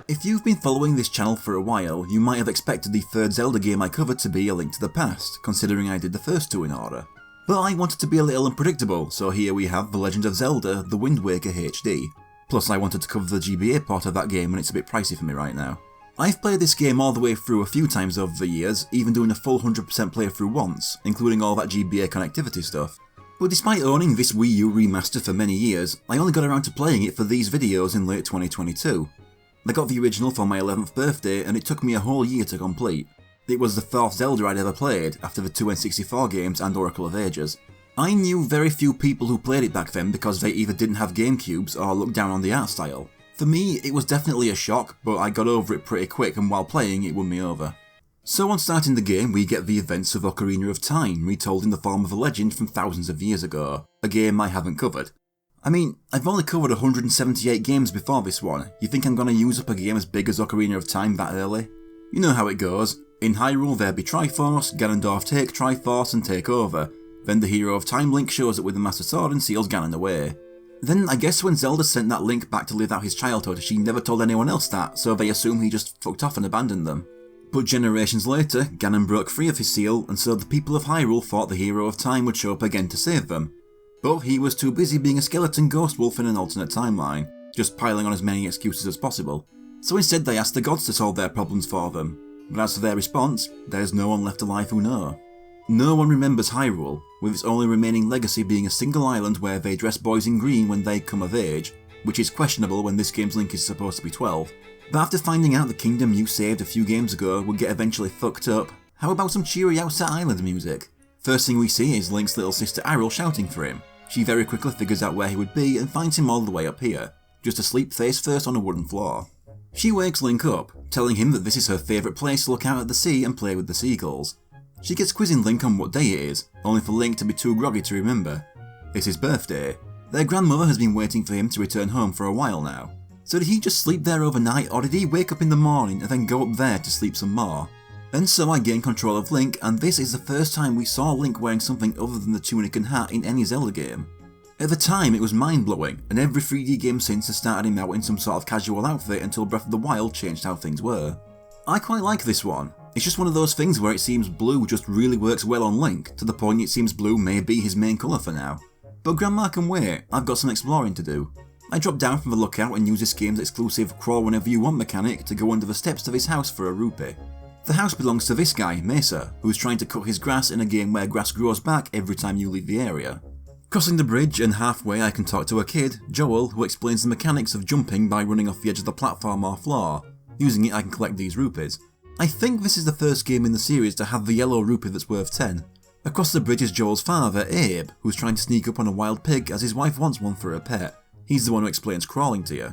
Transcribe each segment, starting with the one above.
If you've been following this channel for a while, you might have expected the third Zelda game I covered to be A Link to the Past, considering I did the first two in order. But I wanted to be a little unpredictable, so here we have The Legend of Zelda: The Wind Waker HD. Plus I wanted to cover the GBA part of that game and it's a bit pricey for me right now. I've played this game all the way through a few times over the years, even doing a full 100% playthrough once, including all that GBA connectivity stuff. But despite owning this Wii U remaster for many years, I only got around to playing it for these videos in late 2022. I got the original for my 11th birthday and it took me a whole year to complete. It was the fourth Zelda I'd ever played, after the two N64 games and Oracle of Ages. I knew very few people who played it back then because they either didn't have GameCubes or looked down on the art style. For me, it was definitely a shock, but I got over it pretty quick and while playing it won me over. So on starting the game we get the events of Ocarina of Time retold in the form of a legend from thousands of years ago, a game I haven't covered. I mean, I've only covered 178 games before this one. You think I'm gonna use up a game as big as Ocarina of Time that early? You know how it goes. In Hyrule there be Triforce, Ganondorf take Triforce and take over. Then the hero of Time, Link, shows up with the Master Sword and seals Ganon away. Then I guess when Zelda sent that Link back to live out his childhood, she never told anyone else that, so they assume he just fucked off and abandoned them. But generations later, Ganon broke free of his seal, and so the people of Hyrule thought the hero of Time would show up again to save them. But he was too busy being a skeleton ghost wolf in an alternate timeline, just piling on as many excuses as possible. So instead they asked the gods to solve their problems for them. But as for their response, there's no one left alive who know. No one remembers Hyrule, with its only remaining legacy being a single island where they dress boys in green when they come of age, which is questionable when this game's Link is supposed to be 12. But after finding out the kingdom you saved a few games ago would get eventually fucked up, how about some cheery Outset Island music? First thing we see is Link's little sister Aryll shouting for him. She very quickly figures out where he would be and finds him all the way up here, just asleep face first on a wooden floor. She wakes Link up, telling him that this is her favourite place to look out at the sea and play with the seagulls. She gets quizzing Link on what day it is, only for Link to be too groggy to remember. It's his birthday. Their grandmother has been waiting for him to return home for a while now. So did he just sleep there overnight, or did he wake up in the morning and then go up there to sleep some more? And so I gain control of Link, and this is the first time we saw Link wearing something other than the tunic and hat in any Zelda game. At the time it was mind-blowing, and every 3D game since has started him out in some sort of casual outfit until Breath of the Wild changed how things were. I quite like this one. It's just one of those things where it seems blue just really works well on Link, to the point it seems blue may be his main colour for now. But Grandma can wait, I've got some exploring to do. I drop down from the lookout and use this game's exclusive crawl whenever you want mechanic to go under the steps of his house for a rupee. The house belongs to this guy, Mesa, who's trying to cut his grass in a game where grass grows back every time you leave the area. Crossing the bridge and halfway I can talk to a kid, Joel, who explains the mechanics of jumping by running off the edge of the platform or floor. Using it I can collect these rupees. I think this is the first game in the series to have the yellow rupee that's worth 10. Across the bridge is Joel's father, Abe, who's trying to sneak up on a wild pig as his wife wants one for her pet. He's the one who explains crawling to you.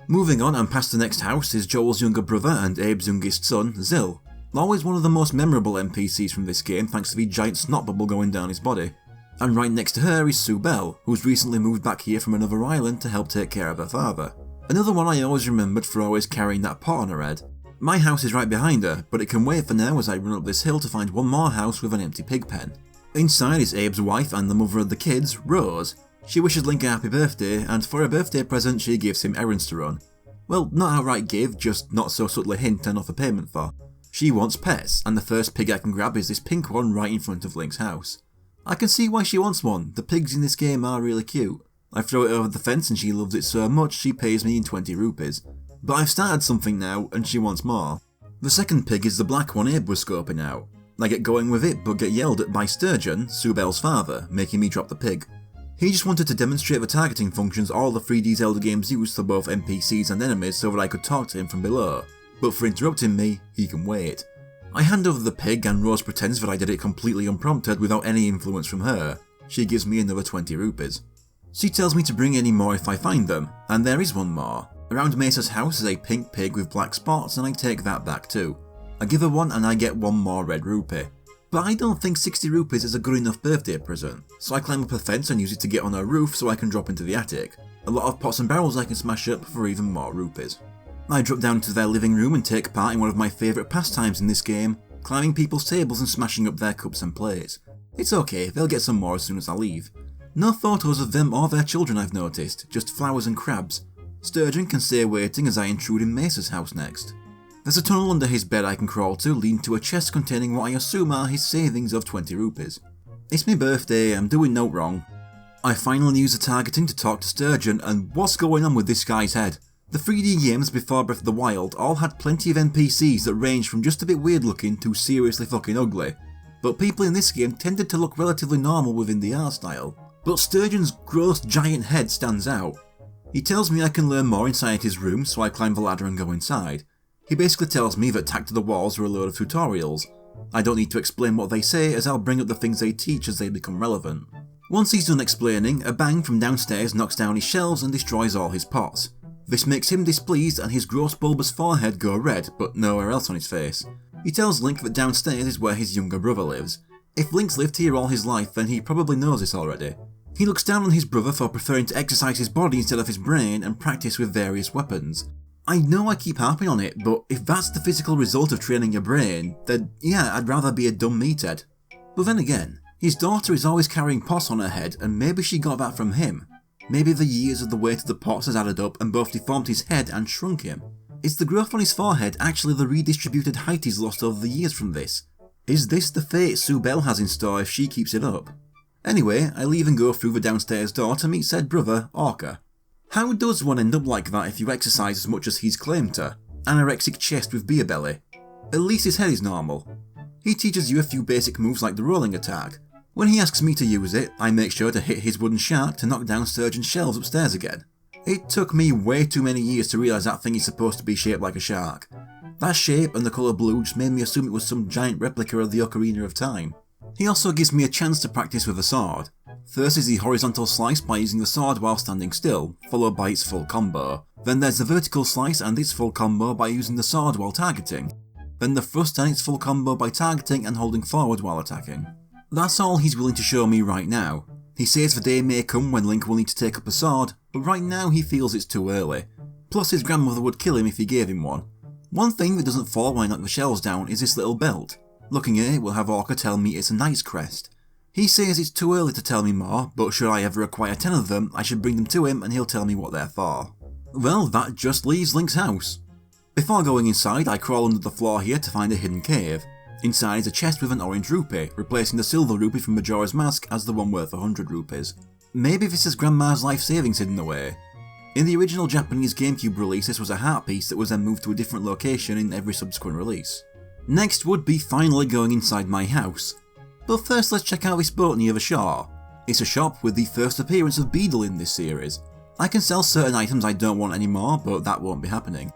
Moving on and past the next house is Joel's younger brother and Abe's youngest son, Zill. Always one of the most memorable NPCs from this game thanks to the giant snot bubble going down his body. And right next to her is Sue Bell, who's recently moved back here from another island to help take care of her father. Another one I always remembered for always carrying that pot on her head. My house is right behind her, but it can wait for now as I run up this hill to find one more house with an empty pig pen. Inside is Abe's wife and the mother of the kids, Rose. She wishes Link a happy birthday, and for a birthday present she gives him errands to run. Well, not outright give, just not so subtly hint and offer payment for. She wants pets, and the first pig I can grab is this pink one right in front of Link's house. I can see why she wants one, the pigs in this game are really cute. I throw it over the fence and she loves it so much she pays me in 20 rupees. But I've started something now and she wants more. The second pig is the black one Abe was scoping out. I get going with it but get yelled at by Sturgeon, Sue Bell's father, making me drop the pig. He just wanted to demonstrate the targeting functions all the 3D Zelda games use for both NPCs and enemies so that I could talk to him from below. But for interrupting me, he can wait. I hand over the pig and Rose pretends that I did it completely unprompted without any influence from her. She gives me another 20 rupees. She tells me to bring any more if I find them, and there is one more. Around Mesa's house is a pink pig with black spots and I take that back too. I give her one and I get one more red rupee. But I don't think 60 rupees is a good enough birthday present, so I climb up a fence and use it to get on her roof so I can drop into the attic. A lot of pots and barrels I can smash up for even more rupees. I drop down to their living room and take part in one of my favourite pastimes in this game, climbing people's tables and smashing up their cups and plates. It's okay, they'll get some more as soon as I leave. No photos of them or their children I've noticed, just flowers and crabs. Sturgeon can stay waiting as I intrude in Mace's house next. There's a tunnel under his bed I can crawl to, leading to a chest containing what I assume are his savings of 20 rupees. It's my birthday, I'm doing no wrong. I finally use the targeting to talk to Sturgeon, and what's going on with this guy's head? The 3D games before Breath of the Wild all had plenty of NPCs that ranged from just a bit weird looking to seriously fucking ugly, but people in this game tended to look relatively normal within the art style. But Sturgeon's gross giant head stands out. He tells me I can learn more inside his room, so I climb the ladder and go inside. He basically tells me that tacked to the walls are a load of tutorials. I don't need to explain what they say, as I'll bring up the things they teach as they become relevant. Once he's done explaining, a bang from downstairs knocks down his shelves and destroys all his pots. This makes him displeased and his gross bulbous forehead go red, but nowhere else on his face. He tells Link that downstairs is where his younger brother lives. If Link's lived here all his life, then he probably knows this already. He looks down on his brother for preferring to exercise his body instead of his brain and practice with various weapons. I know I keep harping on it, but if that's the physical result of training your brain, then yeah, I'd rather be a dumb meathead. But then again, his daughter is always carrying pots on her head, and maybe she got that from him. Maybe the years of the weight of the pots has added up and both deformed his head and shrunk him. Is the growth on his forehead actually the redistributed height he's lost over the years from this? Is this the fate Sue Bell has in store if she keeps it up? Anyway, I leave and go through the downstairs door to meet said brother, Orca. How does one end up like that if you exercise as much as he's claimed to? Anorexic chest with beer belly. At least his head is normal. He teaches you a few basic moves like the rolling attack. When he asks me to use it, I make sure to hit his wooden shark to knock down Sturgeon's shelves upstairs again. It took me way too many years to realise that thing is supposed to be shaped like a shark. That shape and the colour blue just made me assume it was some giant replica of the Ocarina of Time. He also gives me a chance to practice with a sword. First is the horizontal slice by using the sword while standing still, followed by its full combo. Then there's the vertical slice and its full combo by using the sword while targeting. Then the thrust and its full combo by targeting and holding forward while attacking. That's all he's willing to show me right now. He says the day may come when Link will need to take up a sword, but right now he feels it's too early. Plus his grandmother would kill him if he gave him one. One thing that doesn't fall when I knock the shells down is this little belt. Looking at it will have Orca tell me it's a knight's crest. He says it's too early to tell me more, but should I ever acquire 10 of them, I should bring them to him and he'll tell me what they're for. Well, that just leaves Link's house. Before going inside, I crawl under the floor here to find a hidden cave. Inside is a chest with an orange rupee, replacing the silver rupee from Majora's Mask as the one worth 100 rupees. Maybe this is Grandma's life savings hidden away. In the original Japanese GameCube release, this was a heart piece that was then moved to a different location in every subsequent release. Next would be finally going inside my house. But first let's check out this boat near the shore. It's a shop with the first appearance of Beedle in this series. I can sell certain items I don't want anymore, but that won't be happening.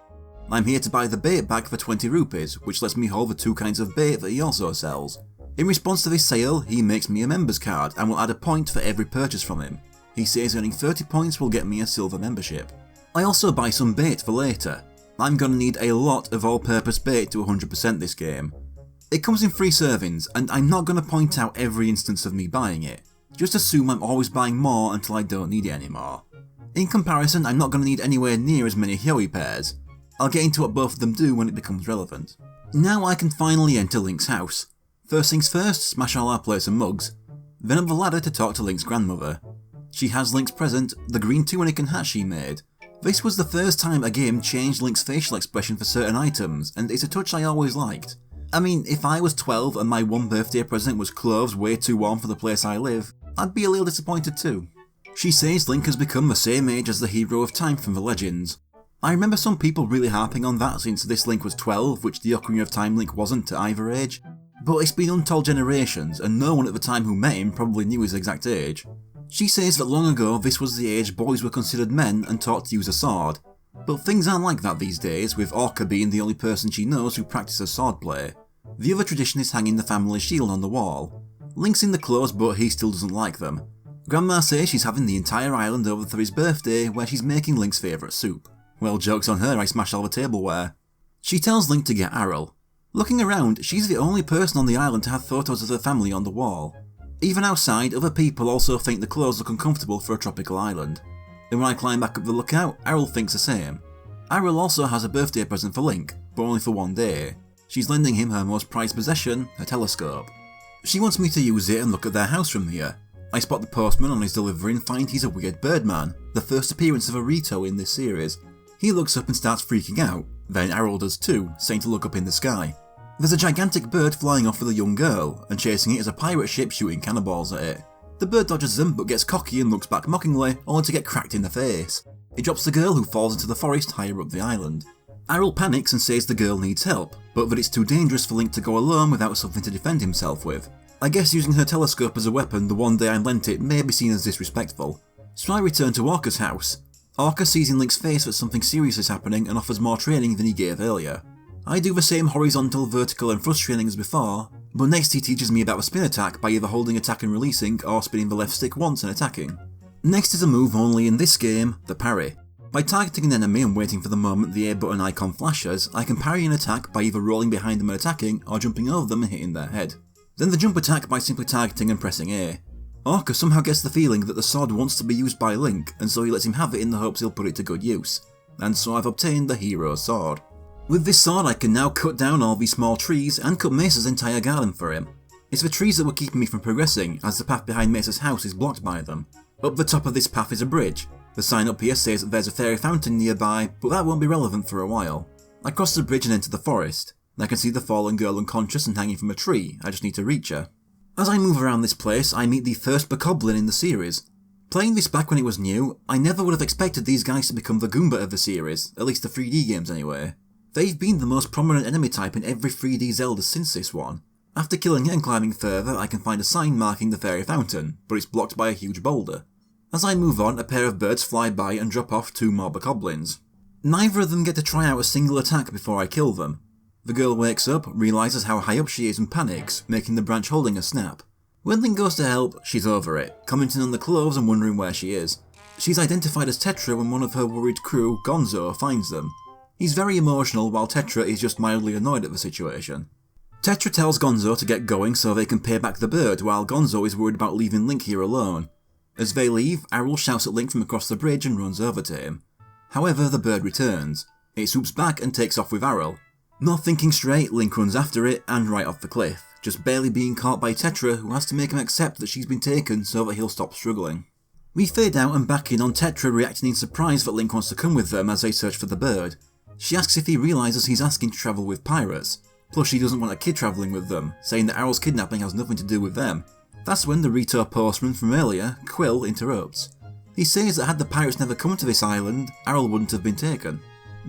I'm here to buy the bait bag for 20 rupees, which lets me hold the 2 kinds of bait that he also sells. In response to this sale, he makes me a members card and will add a point for every purchase from him. He says earning 30 points will get me a silver membership. I also buy some bait for later. I'm gonna need a lot of all-purpose bait to 100% this game. It comes in 3 servings, and I'm not gonna point out every instance of me buying it. Just assume I'm always buying more until I don't need it anymore. In comparison, I'm not gonna need anywhere near as many Hyoe pairs. I'll get into what both of them do when it becomes relevant. Now I can finally enter Link's house. First things first, smash all our plates and mugs. Then up the ladder to talk to Link's grandmother. She has Link's present, the green tunic and hat she made. This was the first time a game changed Link's facial expression for certain items, and it's a touch I always liked. I mean, if I was 12 and my one birthday present was clothes way too warm for the place I live, I'd be a little disappointed too. She says Link has become the same age as the hero of time from the Legends. I remember some people really harping on that since this Link was 12, which the Ocarina of Time Link wasn't at either age. But it's been untold generations, and no one at the time who met him probably knew his exact age. She says that long ago this was the age boys were considered men and taught to use a sword. But things aren't like that these days, with Orca being the only person she knows who practices swordplay. The other tradition is hanging the family shield on the wall. Link's in the clothes, but he still doesn't like them. Grandma says she's having the entire island over for his birthday, where she's making Link's favourite soup. Well, joke's on her, I smashed all the tableware. She tells Link to get Aryll. Looking around, she's the only person on the island to have photos of her family on the wall. Even outside, other people also think the clothes look uncomfortable for a tropical island. And when I climb back up the lookout, Aryll thinks the same. Aryll also has a birthday present for Link, but only for one day. She's lending him her most prized possession, her telescope. She wants me to use it and look at their house from here. I spot the postman on his delivery and find he's a weird birdman, the first appearance of a Rito in this series. He looks up and starts freaking out, then Aryll does too, saying to look up in the sky. There's a gigantic bird flying off with a young girl, and chasing it is a pirate ship shooting cannonballs at it. The bird dodges them but gets cocky and looks back mockingly, only to get cracked in the face. It drops the girl, who falls into the forest higher up the island. Aryll panics and says the girl needs help, but that it's too dangerous for Link to go alone without something to defend himself with. I guess using her telescope as a weapon the one day I lent it may be seen as disrespectful. So I return to Orca's house. Orca sees in Link's face that something serious is happening and offers more training than he gave earlier. I do the same horizontal, vertical and thrust training as before, but next he teaches me about the spin attack by either holding attack and releasing or spinning the left stick once and attacking. Next is a move only in this game, the parry. By targeting an enemy and waiting for the moment the A button icon flashes, I can parry an attack by either rolling behind them and attacking or jumping over them and hitting their head. Then the jump attack by simply targeting and pressing A. Orca somehow gets the feeling that the sword wants to be used by Link, and so he lets him have it in the hopes he'll put it to good use. And so I've obtained the hero sword. With this sword I can now cut down all these small trees and cut Mesa's entire garden for him. It's the trees that were keeping me from progressing, as the path behind Mesa's house is blocked by them. Up the top of this path is a bridge. The sign up here says that there's a fairy fountain nearby, but that won't be relevant for a while. I cross the bridge and enter the forest. I can see the fallen girl unconscious and hanging from a tree, I just need to reach her. As I move around this place, I meet the first Bokoblin in the series. Playing this back when it was new, I never would have expected these guys to become the Goomba of the series, at least the 3D games anyway. They've been the most prominent enemy type in every 3D Zelda since this one. After killing it and climbing further, I can find a sign marking the fairy fountain, but it's blocked by a huge boulder. As I move on, a pair of birds fly by and drop off 2 more Bokoblins. Neither of them get to try out a single attack before I kill them. The girl wakes up, realises how high up she is and panics, making the branch holding her snap. When Link goes to help, she's over it, commenting on the clothes and wondering where she is. She's identified as Tetra when one of her worried crew, Gonzo, finds them. He's very emotional while Tetra is just mildly annoyed at the situation. Tetra tells Gonzo to get going so they can pay back the bird, while Gonzo is worried about leaving Link here alone. As they leave, Aryll shouts at Link from across the bridge and runs over to him. However, the bird returns. It swoops back and takes off with Aryll. Not thinking straight, Link runs after it and right off the cliff, just barely being caught by Tetra, who has to make him accept that she's been taken so that he'll stop struggling. We fade out and back in on Tetra reacting in surprise that Link wants to come with them as they search for the bird. She asks if he realises he's asking to travel with pirates, plus she doesn't want a kid travelling with them, saying that Aryll's kidnapping has nothing to do with them. That's when the Rito postman from earlier, Quill, interrupts. He says that had the pirates never come to this island, Aryll wouldn't have been taken.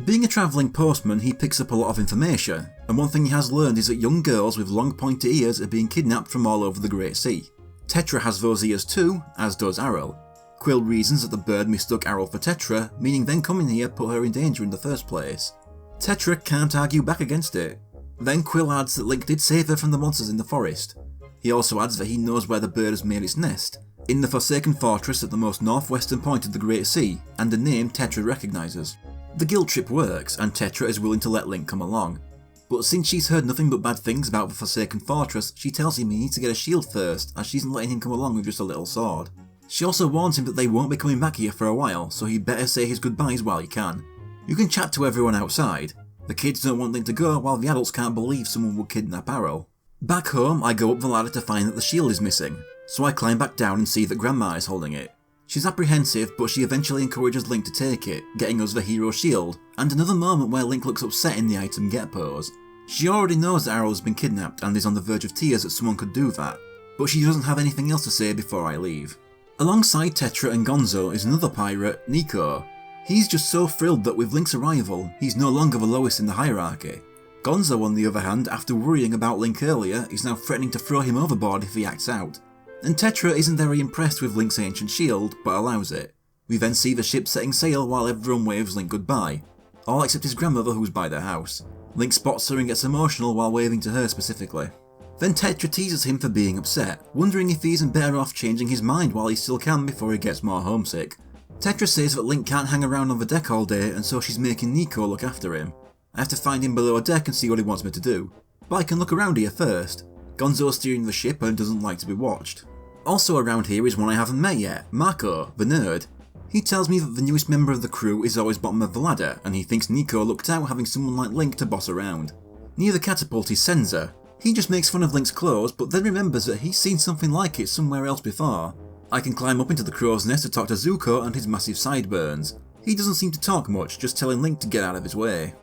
Being a travelling postman, he picks up a lot of information, and one thing he has learned is that young girls with long pointy ears are being kidnapped from all over the Great Sea. Tetra has those ears too, as does Aryll. Quill reasons that the bird mistook Aryll for Tetra, meaning them coming here put her in danger in the first place. Tetra can't argue back against it. Then Quill adds that Link did save her from the monsters in the forest. He also adds that he knows where the bird has made its nest, in the Forsaken Fortress at the most northwestern point of the Great Sea, and a name Tetra recognises. The guilt trip works, and Tetra is willing to let Link come along. But since she's heard nothing but bad things about the Forsaken Fortress, she tells him he needs to get a shield first, as she isn't letting him come along with just a little sword. She also warns him that they won't be coming back here for a while, so he'd better say his goodbyes while he can. You can chat to everyone outside. The kids don't want Link to go, while the adults can't believe someone would kidnap Aryll. Back home, I go up the ladder to find that the shield is missing, so I climb back down and see that Grandma is holding it. She's apprehensive, but she eventually encourages Link to take it, getting us the hero shield, and another moment where Link looks upset in the item get pose. She already knows that Aryll has been kidnapped and is on the verge of tears that someone could do that, but she doesn't have anything else to say before I leave. Alongside Tetra and Gonzo is another pirate, Nico. He's just so thrilled that with Link's arrival, he's no longer the lowest in the hierarchy. Gonzo, on the other hand, after worrying about Link earlier, is now threatening to throw him overboard if he acts out. And Tetra isn't very impressed with Link's ancient shield, but allows it. We then see the ship setting sail while everyone waves Link goodbye, all except his grandmother who's by their house. Link spots her and gets emotional while waving to her specifically. Then Tetra teases him for being upset, wondering if he isn't better off changing his mind while he still can before he gets more homesick. Tetra says that Link can't hang around on the deck all day, and so she's making Nico look after him. I have to find him below a deck and see what he wants me to do. But I can look around here first. Gonzo's steering the ship and doesn't like to be watched. Also around here is one I haven't met yet, Marco, the nerd. He tells me that the newest member of the crew is always bottom of the ladder, and he thinks Nico looked out having someone like Link to boss around. Near the catapult is Senza. He just makes fun of Link's clothes, but then remembers that he's seen something like it somewhere else before. I can climb up into the crow's nest to talk to Zuko and his massive sideburns. He doesn't seem to talk much, just telling Link to get out of his way.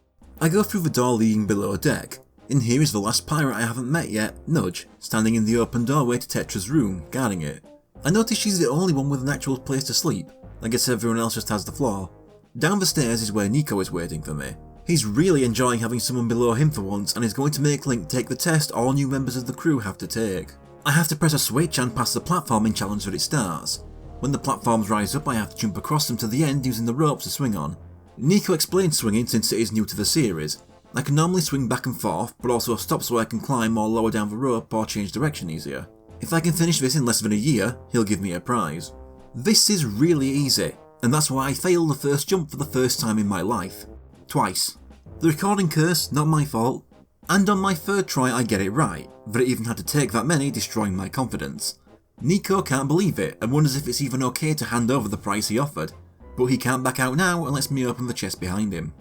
I go through the door leading below deck. In here is the last pirate I haven't met yet, Nudge, standing in the open doorway to Tetra's room, guarding it. I notice she's the only one with an actual place to sleep. I guess everyone else just has the floor. Down the stairs is where Nico is waiting for me. He's really enjoying having someone below him for once and is going to make Link take the test all new members of the crew have to take. I have to press a switch and pass the platforming challenge that it starts. When the platforms rise up I have to jump across them to the end using the ropes to swing on. Nico explained swinging since it is new to the series. I can normally swing back and forth, but also stop so I can climb or lower down the rope or change direction easier. If I can finish this in less than a year, he'll give me a prize. This is really easy, and that's why I failed the first jump for the first time in my life. Twice. The recording curse, not my fault. And on my third try I get it right, but it even had to take that many, destroying my confidence. Nico can't believe it and wonders if it's even okay to hand over the prize he offered, but he can't back out now and lets me open the chest behind him.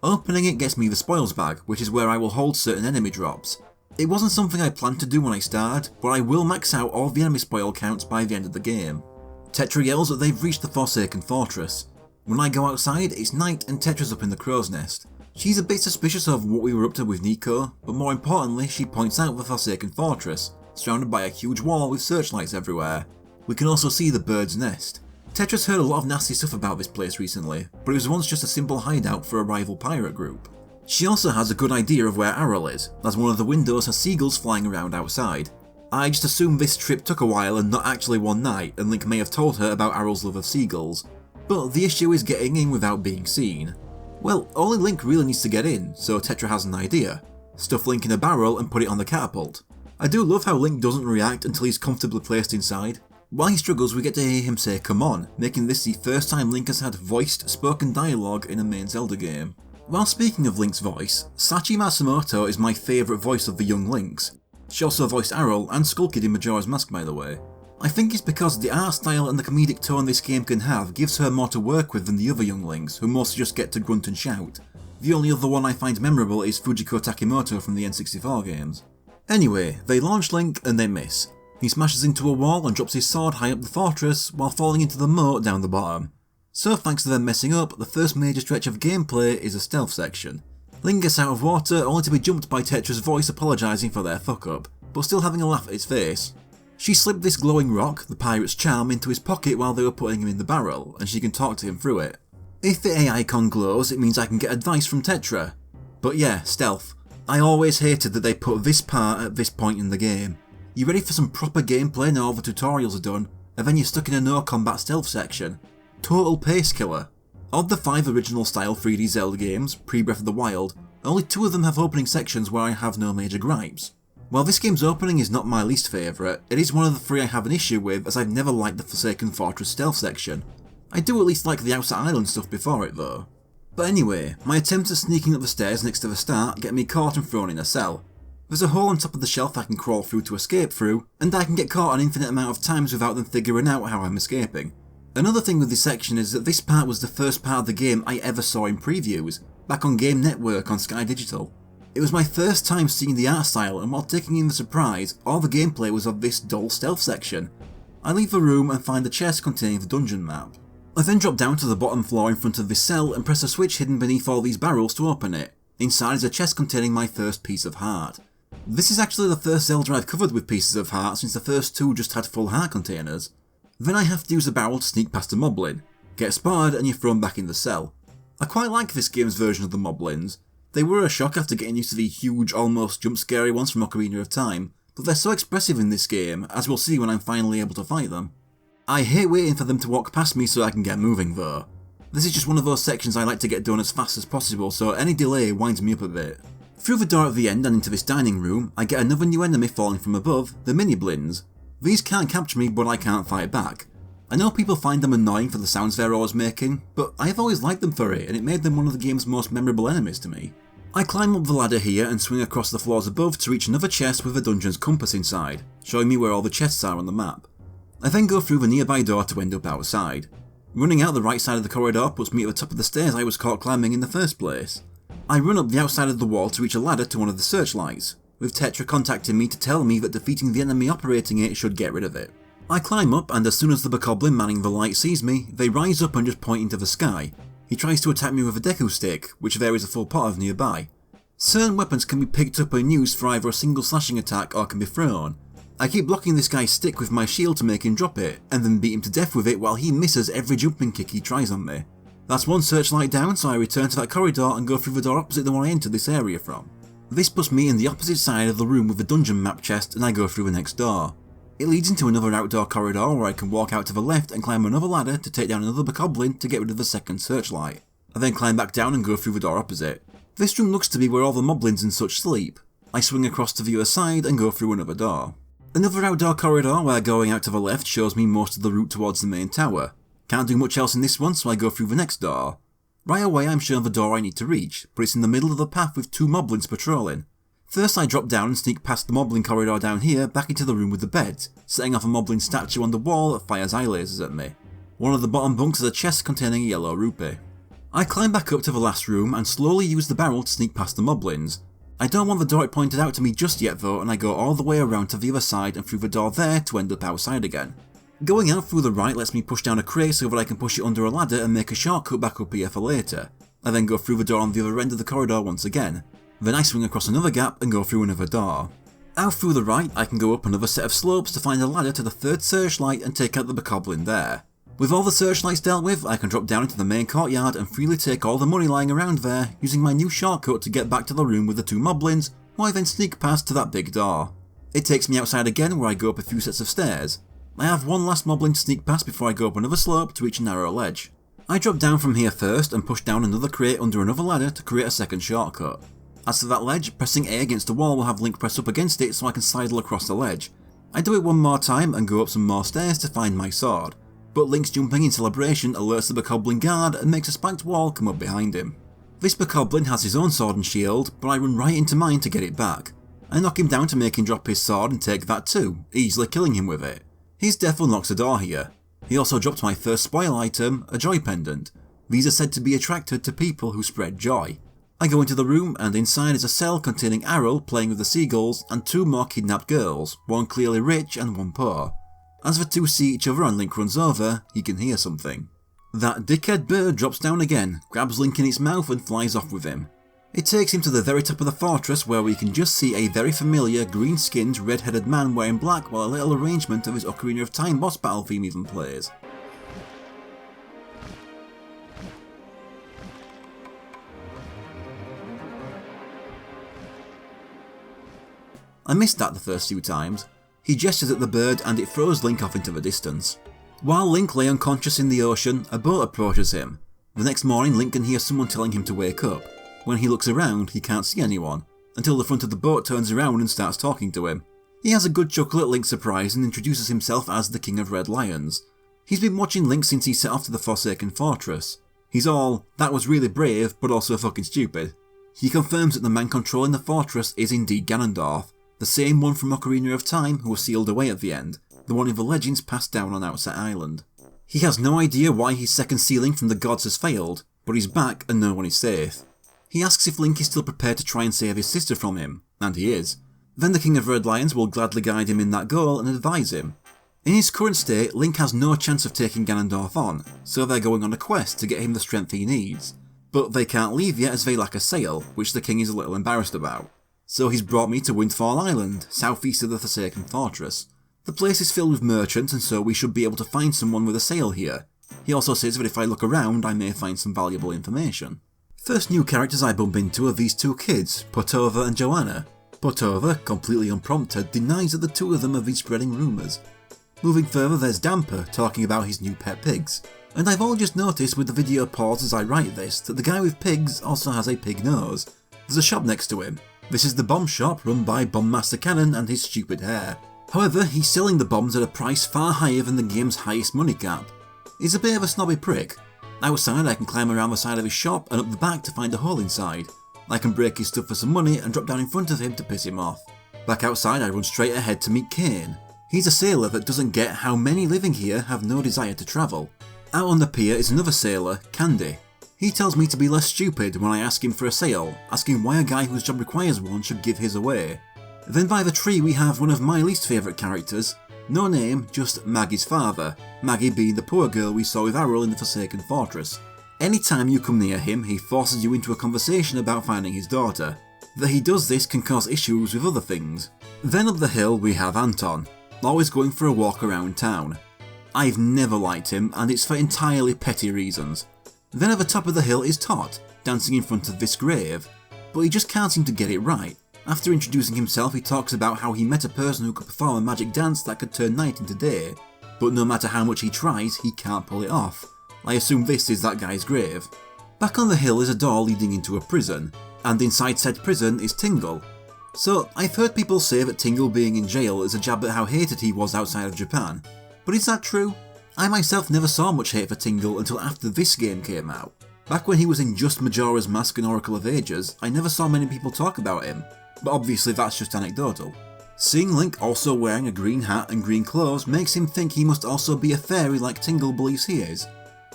Opening it gets me the spoils bag, which is where I will hold certain enemy drops. It wasn't something I planned to do when I started, but I will max out all the enemy spoil counts by the end of the game. Tetra yells that they've reached the Forsaken Fortress. When I go outside, it's night and Tetra's up in the crow's nest. She's a bit suspicious of what we were up to with Nico, but more importantly she points out the Forsaken Fortress, surrounded by a huge wall with searchlights everywhere. We can also see the bird's nest. Tetra's heard a lot of nasty stuff about this place recently, but it was once just a simple hideout for a rival pirate group. She also has a good idea of where Aryll is, as one of the windows has seagulls flying around outside. I just assumed this trip took a while and not actually one night, and Link may have told her about Aryll's love of seagulls. But the issue is getting in without being seen. Well, only Link really needs to get in, so Tetra has an idea. Stuff Link in a barrel and put it on the catapult. I do love how Link doesn't react until he's comfortably placed inside. While he struggles we get to hear him say "come on", making this the first time Link has had voiced, spoken dialogue in a main Zelda game. While speaking of Link's voice, Sachi Matsumoto is my favourite voice of the young Links. She also voiced Aryll and Skull Kid in Majora's Mask by the way. I think it's because the art style and the comedic tone this game can have gives her more to work with than the other young Links, who mostly just get to grunt and shout. The only other one I find memorable is Fujiko Takimoto from the N64 games. Anyway, they launch Link and they miss. He smashes into a wall and drops his sword high up the fortress while falling into the moat down the bottom. So thanks to them messing up, the first major stretch of gameplay is a stealth section. Link gets out of water only to be jumped by Tetra's voice apologising for their fuck up, but still having a laugh at his face. She slipped this glowing rock, the pirate's charm, into his pocket while they were putting him in the barrel, and she can talk to him through it. If the AI icon glows, it means I can get advice from Tetra. But yeah, stealth. I always hated that they put this part at this point in the game. You're ready for some proper gameplay now all the tutorials are done, and then you're stuck in a no combat stealth section. Total pace killer. Of the 5 original style 3D Zelda games, pre-Breath of the Wild, only 2 of them have opening sections where I have no major gripes. While this game's opening is not my least favourite, it is one of the 3 I have an issue with as I've never liked the Forsaken Fortress stealth section. I do at least like the outer island stuff before it though. But anyway, my attempts at sneaking up the stairs next to the start get me caught and thrown in a cell. There's a hole on top of the shelf I can crawl through to escape through, and I can get caught an infinite amount of times without them figuring out how I'm escaping. Another thing with this section is that this part was the first part of the game I ever saw in previews, back on Game Network on Sky Digital. It was my first time seeing the art style, and while taking in the surprise, all the gameplay was of this dull stealth section. I leave the room and find the chest containing the dungeon map. I then drop down to the bottom floor in front of this cell and press a switch hidden beneath all these barrels to open it. Inside is a chest containing my first piece of heart. This is actually the first Zelda I've covered with pieces of heart since the first 2 just had full heart containers. Then I have to use a barrel to sneak past a moblin, get spotted and you're thrown back in the cell. I quite like this game's version of the moblins. They were a shock after getting used to the huge, almost jump scary ones from Ocarina of Time, but they're so expressive in this game, as we'll see when I'm finally able to fight them. I hate waiting for them to walk past me so I can get moving though. This is just one of those sections I like to get done as fast as possible, so any delay winds me up a bit. Through the door at the end and into this dining room, I get another new enemy falling from above, the mini-blins. These can't capture me, but I can't fight back. I know people find them annoying for the sounds they're always making, but I have always liked them for it, and it made them one of the game's most memorable enemies to me. I climb up the ladder here and swing across the floors above to reach another chest with a dungeon's compass inside, showing me where all the chests are on the map. I then go through the nearby door to end up outside. Running out the right side of the corridor puts me at the top of the stairs I was caught climbing in the first place. I run up the outside of the wall to reach a ladder to one of the searchlights, with Tetra contacting me to tell me that defeating the enemy operating it should get rid of it. I climb up, and as soon as the bokoblin manning the light sees me, they rise up and just point into the sky. He tries to attack me with a Deku stick, which there is a full pot of nearby. Certain weapons can be picked up and used for either a single slashing attack or can be thrown. I keep blocking this guy's stick with my shield to make him drop it, and then beat him to death with it while he misses every jumping kick he tries on me. That's one searchlight down, so I return to that corridor and go through the door opposite the one I entered this area from. This puts me in the opposite side of the room with the dungeon map chest, and I go through the next door. It leads into another outdoor corridor where I can walk out to the left and climb another ladder to take down another bokoblin to get rid of the second searchlight. I then climb back down and go through the door opposite. This room looks to be where all the moblins and such sleep. I swing across to the other side and go through another door. Another outdoor corridor where going out to the left shows me most of the route towards the main tower. Can't do much else in this one, so I go through the next door. Right away I'm shown the door I need to reach, but it's in the middle of the path with two moblins patrolling. First I drop down and sneak past the moblin corridor down here back into the room with the beds, setting off a moblin statue on the wall that fires eye lasers at me. One of the bottom bunks is a chest containing a yellow rupee. I climb back up to the last room and slowly use the barrel to sneak past the moblins. I don't want the door pointed out to me just yet though, and I go all the way around to the other side and through the door there to end up outside again. Going out through the right lets me push down a crate so that I can push it under a ladder and make a shortcut back up here for later. I then go through the door on the other end of the corridor once again. Then I swing across another gap and go through another door. Out through the right I can go up another set of slopes to find a ladder to the third searchlight and take out the bokoblin there. With all the searchlights dealt with, I can drop down into the main courtyard and freely take all the money lying around there, using my new shortcut to get back to the room with the two moblins, who I then sneak past to that big door. It takes me outside again where I go up a few sets of stairs. I have one last moblin to sneak past before I go up another slope to reach a narrow ledge. I drop down from here first and push down another crate under another ladder to create a second shortcut. As for that ledge, pressing A against the wall will have Link press up against it so I can sidle across the ledge. I do it one more time and go up some more stairs to find my sword. But Link's jumping in celebration alerts the bokoblin guard and makes a spiked wall come up behind him. This bokoblin has his own sword and shield, but I run right into mine to get it back. I knock him down to make him drop his sword and take that too, easily killing him with it. His death unlocks a door here. He also dropped my first spoil item, a joy pendant. These are said to be attracted to people who spread joy. I go into the room and inside is a cell containing Aryll playing with the seagulls and two more kidnapped girls, one clearly rich and one poor. As the two see each other and Link runs over, he can hear something. That dickhead bird drops down again, grabs Link in its mouth and flies off with him. It takes him to the very top of the fortress where we can just see a very familiar green-skinned, red-headed man wearing black while a little arrangement of his Ocarina of Time boss battle theme even plays. I missed that the first few times. He gestures at the bird and it throws Link off into the distance. While Link lay unconscious in the ocean, a boat approaches him. The next morning Link can hear someone telling him to wake up. When he looks around, he can't see anyone, until the front of the boat turns around and starts talking to him. He has a good chuckle at Link's surprise and introduces himself as the King of Red Lions. He's been watching Link since he set off to the Forsaken Fortress. He's all, that was really brave, but also fucking stupid. He confirms that the man controlling the fortress is indeed Ganondorf, the same one from Ocarina of Time who was sealed away at the end, the one in the legends passed down on Outset Island. He has no idea why his second sealing from the gods has failed, but he's back and no one is safe. He asks if Link is still prepared to try and save his sister from him, and he is. Then the King of Red Lions will gladly guide him in that goal and advise him. In his current state, Link has no chance of taking Ganondorf on, so they're going on a quest to get him the strength he needs. But they can't leave yet as they lack a sail, which the king is a little embarrassed about. So he's brought me to Windfall Island, southeast of the Forsaken Fortress. The place is filled with merchants and so we should be able to find someone with a sail here. He also says that if I look around I may find some valuable information. First new characters I bump into are these two kids, Potova and Joanna. Potova, completely unprompted, denies that the two of them have been spreading rumours. Moving further there's Damper talking about his new pet pigs. And I've all just noticed with the video pause as I write this that the guy with pigs also has a pig nose. There's a shop next to him. This is the bomb shop run by Bombmaster Cannon and his stupid hair. However, he's selling the bombs at a price far higher than the game's highest money cap. He's a bit of a snobby prick. Outside I can climb around the side of his shop and up the back to find a hole inside. I can break his stuff for some money and drop down in front of him to piss him off. Back outside I run straight ahead to meet Kane. He's a sailor that doesn't get how many living here have no desire to travel. Out on the pier is another sailor, Candy. He tells me to be less stupid when I ask him for a sail, asking why a guy whose job requires one should give his away. Then by the tree we have one of my least favourite characters, No name, just Maggie's father, Maggie being the poor girl we saw with Aryll in the Forsaken Fortress. Anytime you come near him, he forces you into a conversation about finding his daughter. That he does this can cause issues with other things. Then up the hill we have Anton, always going for a walk around town. I've never liked him, and it's for entirely petty reasons. Then at the top of the hill is Tot, dancing in front of this grave, but he just can't seem to get it right. After introducing himself, he talks about how he met a person who could perform a magic dance that could turn night into day, but no matter how much he tries, he can't pull it off. I assume this is that guy's grave. Back on the hill is a door leading into a prison, and inside said prison is Tingle. So I've heard people say that Tingle being in jail is a jab at how hated he was outside of Japan, but is that true? I myself never saw much hate for Tingle until after this game came out. Back when he was in just Majora's Mask and Oracle of Ages, I never saw many people talk about him, but obviously that's just anecdotal. Seeing Link also wearing a green hat and green clothes makes him think he must also be a fairy like Tingle believes he is.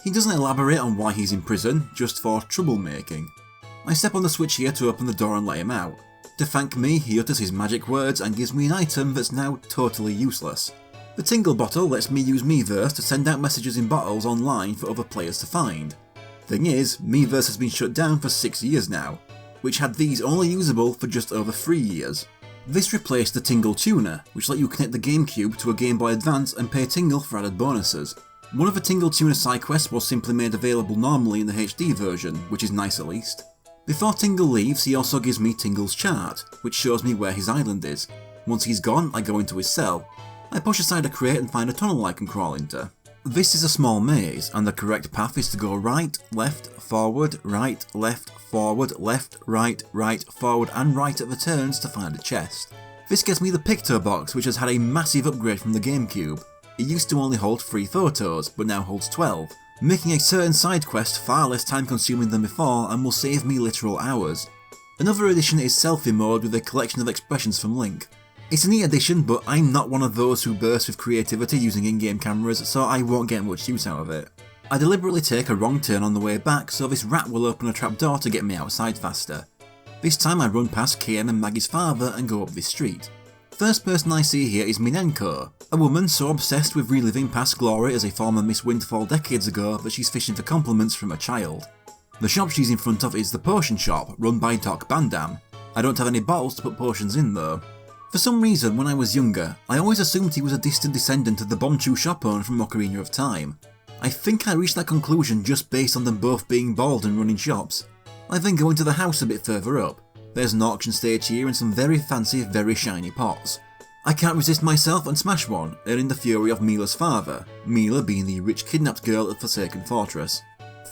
He doesn't elaborate on why he's in prison, just for troublemaking. I step on the switch here to open the door and let him out. To thank me, he utters his magic words and gives me an item that's now totally useless. The Tingle bottle lets me use Miiverse to send out messages in bottles online for other players to find. Thing is, Miiverse has been shut down for 6 years now, which had these only usable for just over 3 years. This replaced the Tingle Tuner, which let you connect the GameCube to a Game Boy Advance and pay Tingle for added bonuses. One of the Tingle Tuner side quests was simply made available normally in the HD version, which is nice at least. Before Tingle leaves, he also gives me Tingle's chart, which shows me where his island is. Once he's gone, I go into his cell. I push aside a crate and find a tunnel I can crawl into. This is a small maze, and the correct path is to go right, left, forward, right, forward, left, right, forward and right at the turns to find a chest. This gets me the Picto Box, which has had a massive upgrade from the GameCube. It used to only hold 3 photos, but now holds 12, making a certain side quest far less time consuming than before and will save me literal hours. Another addition is Selfie Mode with a collection of expressions from Link. It's a neat addition, but I'm not one of those who burst with creativity using in-game cameras, so I won't get much use out of it. I deliberately take a wrong turn on the way back, so this rat will open a trapdoor to get me outside faster. This time I run past Kian and Maggie's father and go up this street. First person I see here is Minenko, a woman so obsessed with reliving past glory as a former Miss Windfall decades ago that she's fishing for compliments from a child. The shop she's in front of is the potion shop, run by Doc Bandam. I don't have any bottles to put potions in though. For some reason, when I was younger, I always assumed he was a distant descendant of the Bombchu shop owner from Ocarina of Time. I think I reached that conclusion just based on them both being bald and running shops. I then go into the house a bit further up. There's an auction stage here and some very fancy, very shiny pots. I can't resist myself and smash one, earning the fury of Mila's father, Mila being the rich kidnapped girl at Forsaken Fortress.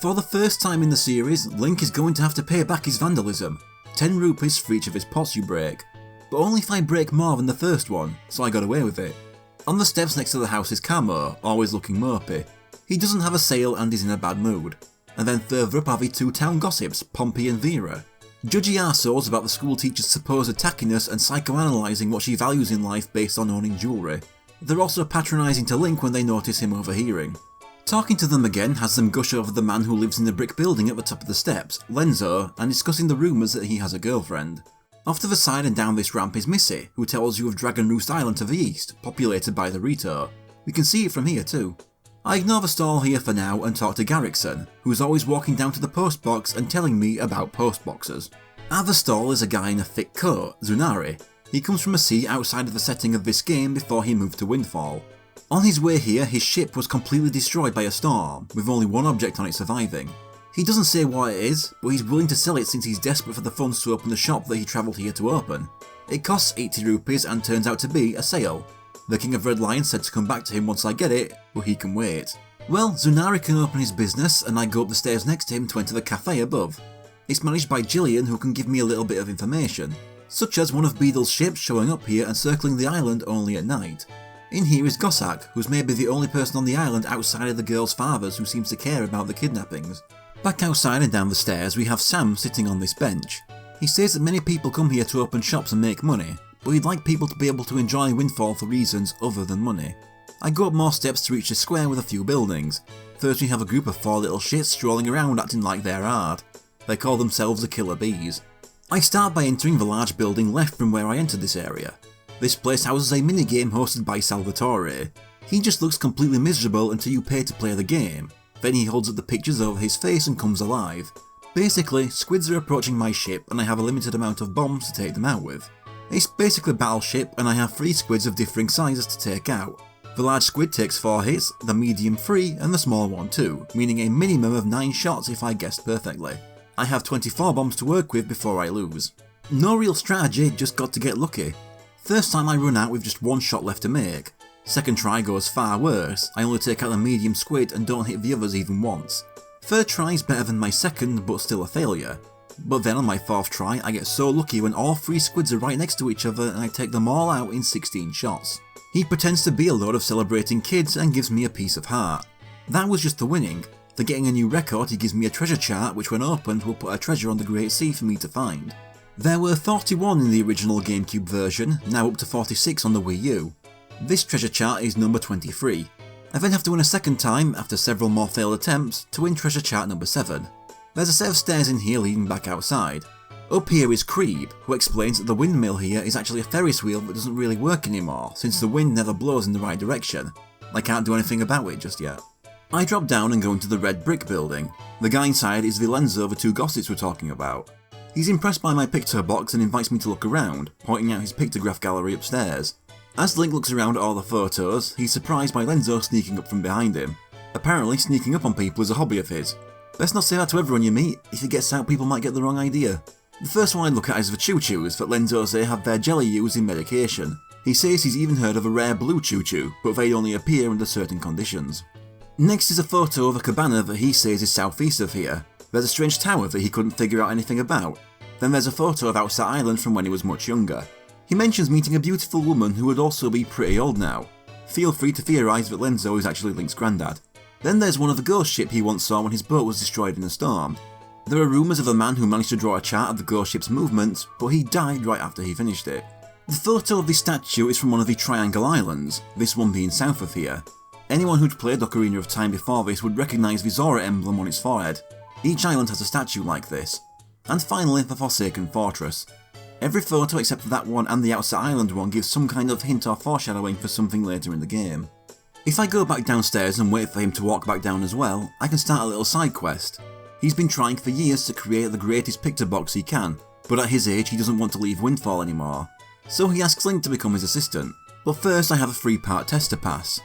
For the first time in the series, Link is going to have to pay back his vandalism, 10 rupees for each of his pots you break. But only if I break more than the first one, so I got away with it. On the steps next to the house is Camo, always looking mopey. He doesn't have a sale and is in a bad mood. And then further up are the 2 town gossips, Pompey and Vera. Judgy arseholes about the school teacher's supposed tackiness and psychoanalysing what she values in life based on owning jewellery. They're also patronising to Link when they notice him overhearing. Talking to them again has them gush over the man who lives in the brick building at the top of the steps, Lenzo, and discussing the rumours that he has a girlfriend. Off to the side and down this ramp is Missy, who tells you of Dragon Roost Island to the east, populated by the Rito. We can see it from here too. I ignore the stall here for now and talk to Garrickson, who is always walking down to the post box and telling me about post boxes. At the stall is a guy in a thick coat, Zunari. He comes from a sea outside of the setting of this game before he moved to Windfall. On his way here, his ship was completely destroyed by a storm, with only one object on it surviving. He doesn't say what it is, but he's willing to sell it since he's desperate for the funds to open the shop that he travelled here to open. It costs 80 rupees and turns out to be a sale. The King of Red Lion said to come back to him once I get it, but he can wait. Well, Zunari can open his business and I go up the stairs next to him to enter the cafe above. It's managed by Jillian, who can give me a little bit of information, such as one of Beedle's ships showing up here and circling the island only at night. In here is Gossack, who's maybe the only person on the island outside of the girl's fathers who seems to care about the kidnappings. Back outside and down the stairs we have Sam sitting on this bench. He says that many people come here to open shops and make money, but he'd like people to be able to enjoy Windfall for reasons other than money. I go up more steps to reach a square with a few buildings. First we have a group of 4 little shits strolling around acting like they're hard. They call themselves the Killer Bees. I start by entering the large building left from where I entered this area. This place houses a minigame hosted by Salvatore. He just looks completely miserable until you pay to play the game. Then he holds up the pictures over his face and comes alive. Basically, squids are approaching my ship and I have a limited amount of bombs to take them out with. It's basically a battleship and I have 3 squids of differing sizes to take out. The large squid takes 4 hits, the medium 3 and the small one 2, meaning a minimum of 9 shots if I guessed perfectly. I have 24 bombs to work with before I lose. No real strategy, just got to get lucky. First time I run out with just 1 shot left to make. Second try goes far worse, I only take out the medium squid and don't hit the others even once. Third try is better than my second, but still a failure. But then on my 4th try, I get so lucky when all 3 squids are right next to each other and I take them all out in 16 shots. He pretends to be a load of celebrating kids and gives me a piece of heart. That was just the winning. For getting a new record, he gives me a treasure chart which when opened will put a treasure on the Great Sea for me to find. There were 41 in the original GameCube version, now up to 46 on the Wii U. This treasure chart is number 23. I then have to win a second time, after several more failed attempts, to win treasure chart number 7. There's a set of stairs in here leading back outside. Up here is Creeb, who explains that the windmill here is actually a Ferris wheel that doesn't really work anymore, since the wind never blows in the right direction. I can't do anything about it just yet. I drop down and go into the red brick building. The guy inside is Vilenzo the 2 gossips we're talking about. He's impressed by my picture box and invites me to look around, pointing out his pictograph gallery upstairs. As Link looks around at all the photos, he's surprised by Lenzo sneaking up from behind him. Apparently, sneaking up on people is a hobby of his. Best not say that to everyone you meet, if he gets out people might get the wrong idea. The first one I look at is the Choo Choos that Lenzo say have their jelly used in medication. He says he's even heard of a rare blue Choo Choo, but they only appear under certain conditions. Next is a photo of a cabana that he says is southeast of here. There's a strange tower that he couldn't figure out anything about. Then there's a photo of Outset Island from when he was much younger. He mentions meeting a beautiful woman who would also be pretty old now. Feel free to theorise that Lenzo is actually Link's granddad. Then there's one of the ghost ship he once saw when his boat was destroyed in a storm. There are rumours of a man who managed to draw a chart of the ghost ship's movements, but he died right after he finished it. The photo of this statue is from one of the Triangle Islands, this one being south of here. Anyone who'd played Ocarina of Time before this would recognise the Zora emblem on its forehead. Each island has a statue like this. And finally, the Forsaken Fortress. Every photo except for that one and the Outset Island one gives some kind of hint or foreshadowing for something later in the game. If I go back downstairs and wait for him to walk back down as well, I can start a little side quest. He's been trying for years to create the greatest picture box he can, but at his age he doesn't want to leave Windfall anymore. So he asks Link to become his assistant. But first I have a 3-part test to pass.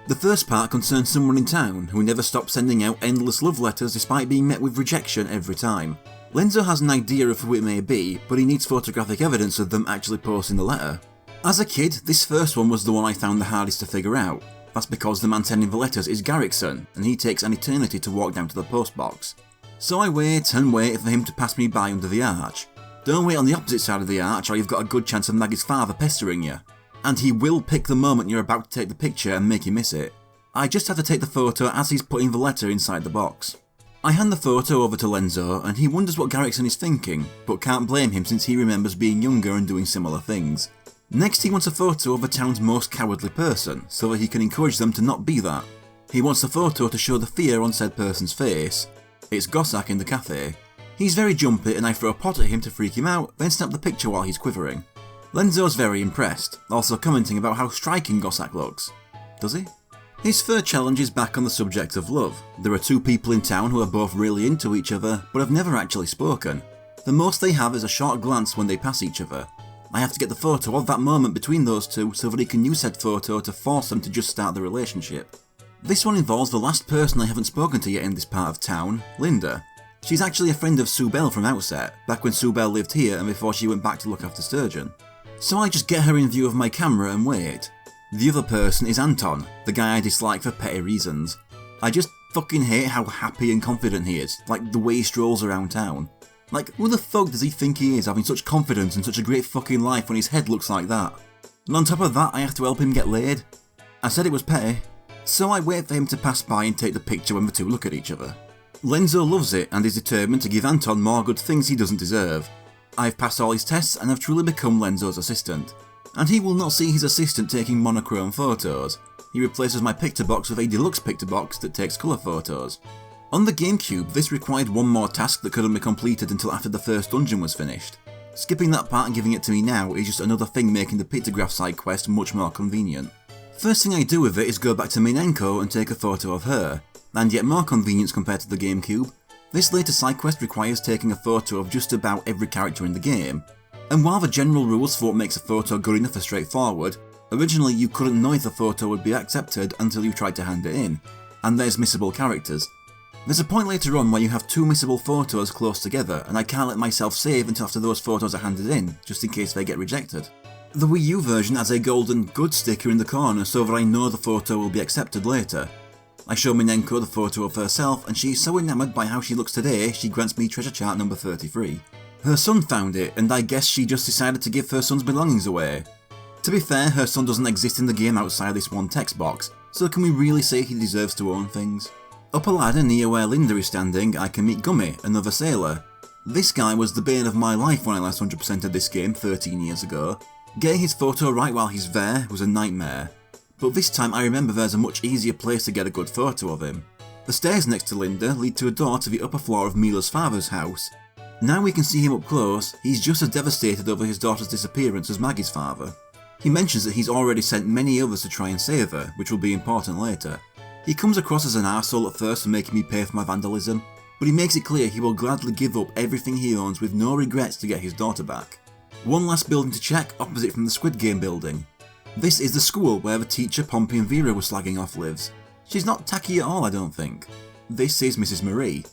The first part concerns someone in town who never stops sending out endless love letters despite being met with rejection every time. Lenzo has an idea of who it may be, but he needs photographic evidence of them actually posting the letter. As a kid, this first one was the one I found the hardest to figure out. That's because the man sending the letters is Garrickson, and he takes an eternity to walk down to the post box. So I wait and wait for him to pass me by under the arch. Don't wait on the opposite side of the arch or you've got a good chance of Maggie's father pestering you. And he will pick the moment you're about to take the picture and make you miss it. I just have to take the photo as he's putting the letter inside the box. I hand the photo over to Lenzo and he wonders what Garrickson is thinking, but can't blame him since he remembers being younger and doing similar things. Next he wants a photo of the town's most cowardly person, so that he can encourage them to not be that. He wants the photo to show the fear on said person's face. It's Gossack in the cafe. He's very jumpy and I throw a pot at him to freak him out, then snap the picture while he's quivering. Lenzo's very impressed, also commenting about how striking Gossack looks. Does he? His third challenge is back on the subject of love. There are 2 people in town who are both really into each other, but have never actually spoken. The most they have is a short glance when they pass each other. I have to get the photo of that moment between those 2 so that he can use said photo to force them to just start the relationship. This one involves the last person I haven't spoken to yet in this part of town, Linda. She's actually a friend of Sue Bell from Outset, back when Sue Bell lived here and before she went back to look after Sturgeon. So I just get her in view of my camera and wait. The other person is Anton, the guy I dislike for petty reasons. I just fucking hate how happy and confident he is, like the way he strolls around town. Like, who the fuck does he think he is, having such confidence and such a great fucking life when his head looks like that? And on top of that, I have to help him get laid. I said it was petty. So I wait for him to pass by and take the picture when the 2 look at each other. Lenzo loves it and is determined to give Anton more good things he doesn't deserve. I've passed all his tests and have truly become Lenzo's assistant. And he will not see his assistant taking monochrome photos. He replaces my picture box with a deluxe picture box that takes colour photos. On the GameCube, this required one more task that couldn't be completed until after the first dungeon was finished. Skipping that part and giving it to me now is just another thing making the pictograph side quest much more convenient. First thing I do with it is go back to Minenko and take a photo of her, and yet more convenience compared to the GameCube, this later side quest requires taking a photo of just about every character in the game. And while the general rules for what makes a photo good enough are straightforward, originally you couldn't know if the photo would be accepted until you tried to hand it in, and there's missable characters. There's a point later on where you have two missable photos close together, and I can't let myself save until after those photos are handed in, just in case they get rejected. The Wii U version has a golden good sticker in the corner so that I know the photo will be accepted later. I show Minenko the photo of herself and she's so enamoured by how she looks today she grants me treasure chart number 33. Her son found it and I guess she just decided to give her son's belongings away. To be fair, her son doesn't exist in the game outside this one text box, so can we really say he deserves to own things? Up a ladder near where Linda is standing I can meet Gummy, another sailor. This guy was the bane of my life when I last 100%ed this game 13 years ago. Getting his photo right while he's there was a nightmare, but this time I remember there's a much easier place to get a good photo of him. The stairs next to Linda lead to a door to the upper floor of Mila's father's house. Now we can see him up close, he's just as devastated over his daughter's disappearance as Maggie's father. He mentions that he's already sent many others to try and save her, which will be important later. He comes across as an arsehole at first for making me pay for my vandalism, but he makes it clear he will gladly give up everything he owns with no regrets to get his daughter back. One last building to check opposite from the Squid Game building. This is the school where the teacher Pompey and Vera were slagging off lives. She's not tacky at all, I don't think. This is Mrs. Marie.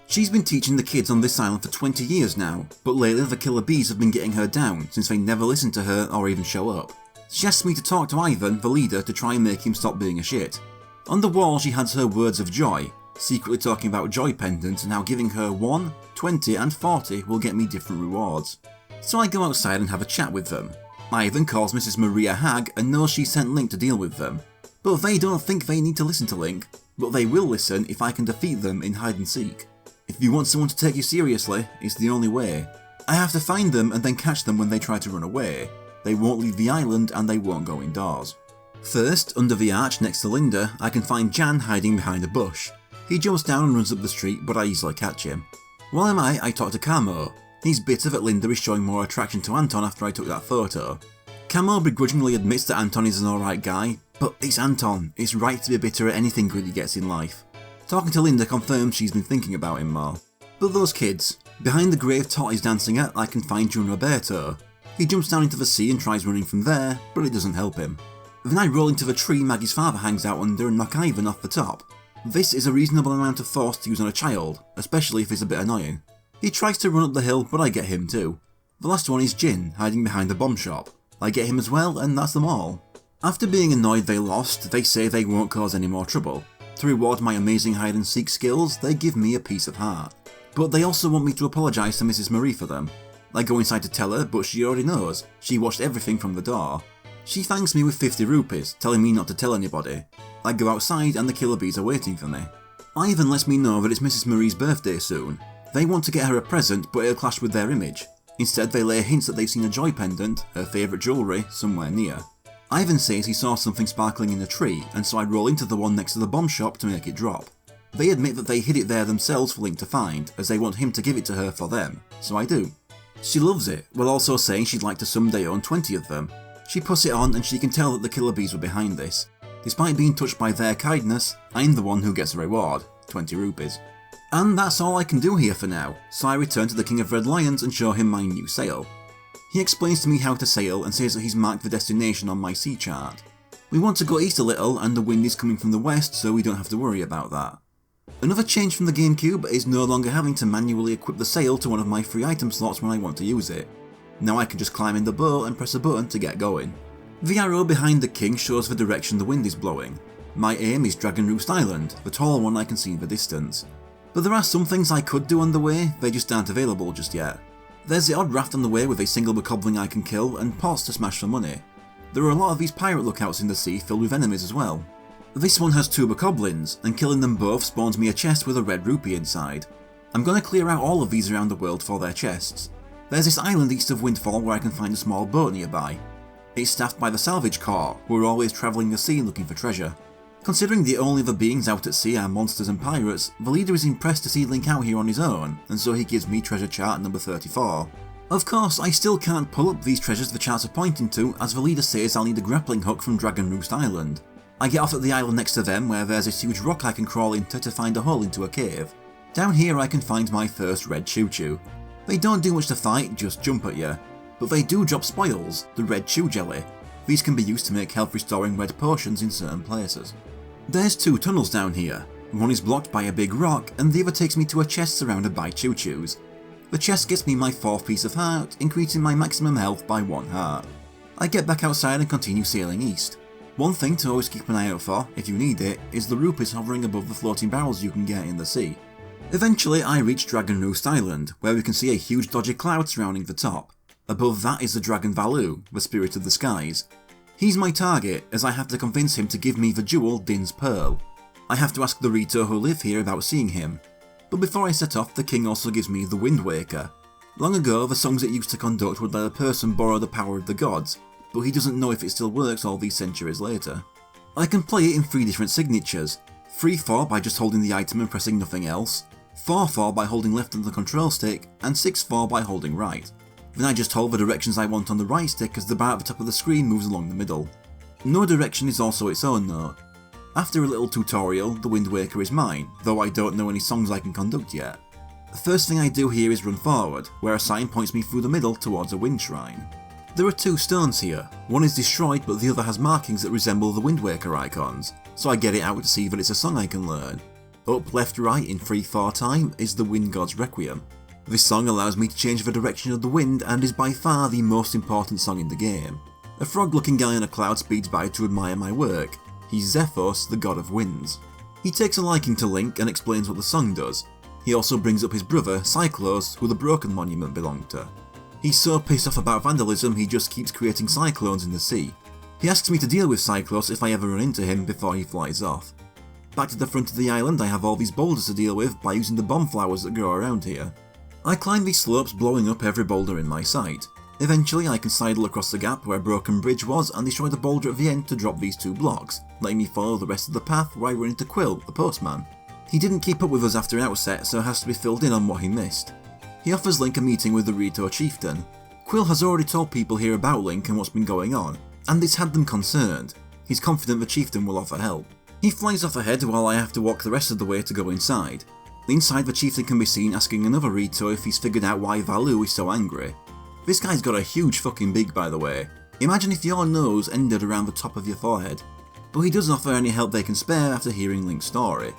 She's been teaching the kids on this island for 20 years now, but lately the killer bees have been getting her down since they never listen to her or even show up. She asks me to talk to Ivan, the leader, to try and make him stop being a shit. On the wall she has her words of joy, secretly talking about joy pendants and how giving her 1, 20 and 40 will get me different rewards. So I go outside and have a chat with them. Ivan calls Mrs. Marie a hag and knows she sent Link to deal with them. But they don't think they need to listen to Link, but they will listen if I can defeat them in hide and seek. If you want someone to take you seriously, it's the only way. I have to find them and then catch them when they try to run away. They won't leave the island and they won't go indoors. First, under the arch next to Linda, I can find Jan hiding behind a bush. He jumps down and runs up the street, but I easily catch him. While I'm I talk to Camo. He's bitter that Linda is showing more attraction to Anton after I took that photo. Camo begrudgingly admits that Anton is an alright guy, but it's Anton, it's right to be bitter at anything good he gets in life. Talking to Linda confirms she's been thinking about him more. But those kids. Behind the grave Tot is dancing at, I can find Jun Roberto. He jumps down into the sea and tries running from there, but it doesn't help him. Then I roll into the tree Maggie's father hangs out under and knock Ivan off the top. This is a reasonable amount of force to use on a child, especially if it's a bit annoying. He tries to run up the hill, but I get him too. The last one is Jin, hiding behind the bomb shop. I get him as well, and that's them all. After being annoyed they lost, they say they won't cause any more trouble. To reward my amazing hide and seek skills, they give me a piece of heart. But they also want me to apologise to Mrs. Marie for them. I go inside to tell her, but she already knows. She watched everything from the door. She thanks me with 50 rupees, telling me not to tell anybody. I go outside and the killer bees are waiting for me. Ivan lets me know that it's Mrs. Marie's birthday soon. They want to get her a present, but it'll clash with their image. Instead they lay hints that they've seen a joy pendant, her favourite jewellery, somewhere near. Ivan says he saw something sparkling in a tree, and so I roll into the one next to the bomb shop to make it drop. They admit that they hid it there themselves for Link to find, as they want him to give it to her for them, so I do. She loves it, while also saying she'd like to someday own 20 of them. She puts it on and she can tell that the killer bees were behind this. Despite being touched by their kindness, I'm the one who gets a reward, 20 rupees. And that's all I can do here for now, so I return to the King of Red Lions and show him my new sail. He explains to me how to sail and says that he's marked the destination on my sea chart. We want to go east a little and the wind is coming from the west, so we don't have to worry about that. Another change from the GameCube is no longer having to manually equip the sail to one of my free item slots when I want to use it. Now I can just climb in the boat and press a button to get going. The arrow behind the king shows the direction the wind is blowing. My aim is Dragon Roost Island, the tall one I can see in the distance. But there are some things I could do on the way, they just aren't available just yet. There's the odd raft on the way with a single bokoblin I can kill and pots to smash for money. There are a lot of these pirate lookouts in the sea filled with enemies as well. This one has 2 bokoblins, and killing them both spawns me a chest with a red rupee inside. I'm gonna clear out all of these around the world for their chests. There's this island east of Windfall where I can find a small boat nearby. It's staffed by the Salvage Corps, who are always travelling the sea looking for treasure. Considering the only other beings out at sea are monsters and pirates, the leader is impressed to see Link out here on his own, and so he gives me treasure chart number 34. Of course, I still can't pull up these treasures the charts are pointing to, as the leader says I'll need a grappling hook from Dragon Roost Island. I get off at the island next to them where there's this huge rock I can crawl into to find a hole into a cave. Down here I can find my first red Choo Choo. They don't do much to fight, just jump at you. But they do drop spoils, the red Chew Jelly. These can be used to make health restoring red potions in certain places. There's 2 tunnels down here. One is blocked by a big rock and the other takes me to a chest surrounded by Choo Choos. The chest gets me my 4th piece of heart, increasing my maximum health by 1 heart. I get back outside and continue sailing east. One thing to always keep an eye out for, if you need it, is the rupees hovering above the floating barrels you can get in the sea. Eventually I reach Dragon Roost Island, where we can see a huge dodgy cloud surrounding the top. Above that is the dragon Valoo, the spirit of the skies. He's my target, as I have to convince him to give me the jewel Din's Pearl. I have to ask the Rito who live here about seeing him. But before I set off, the king also gives me the Wind Waker. Long ago, the songs it used to conduct would let a person borrow the power of the gods, but he doesn't know if it still works all these centuries later. I can play it in 3 different signatures: 3-4 by just holding the item and pressing nothing else, 4-4 by holding left on the control stick, and 6-4 by holding right. Then I just hold the directions I want on the right stick as the bar at the top of the screen moves along the middle. No direction is also its own note. After a little tutorial, the Wind Waker is mine, though I don't know any songs I can conduct yet. The first thing I do here is run forward, where a sign points me through the middle towards a wind shrine. There are 2 stones here. One is destroyed, but the other has markings that resemble the Wind Waker icons, so I get it out to see that it's a song I can learn. Up, left, right in 3-4 time is the Wind God's Requiem. This song allows me to change the direction of the wind and is by far the most important song in the game. A frog-looking guy on a cloud speeds by to admire my work. He's Zethos, the god of winds. He takes a liking to Link and explains what the song does. He also brings up his brother, Cyclos, who the Broken Monument belonged to. He's so pissed off about vandalism he just keeps creating cyclones in the sea. He asks me to deal with Cyclos if I ever run into him before he flies off. Back to the front of the island, I have all these boulders to deal with by using the bomb flowers that grow around here. I climb these slopes, blowing up every boulder in my sight. Eventually I can sidle across the gap where Broken Bridge was and destroy the boulder at the end to drop these 2 blocks, letting me follow the rest of the path where I run into Quill, the postman. He didn't keep up with us after outset, so has to be filled in on what he missed. He offers Link a meeting with the Rito chieftain. Quill has already told people here about Link and what's been going on, and it's had them concerned. He's confident the chieftain will offer help. He flies off ahead while I have to walk the rest of the way to go inside. Inside, the chieftain can be seen asking another Rito if he's figured out why Valoo is so angry. This guy's got a huge fucking beak, by the way. Imagine if your nose ended around the top of your forehead. But he doesn't offer any help they can spare after hearing Link's story.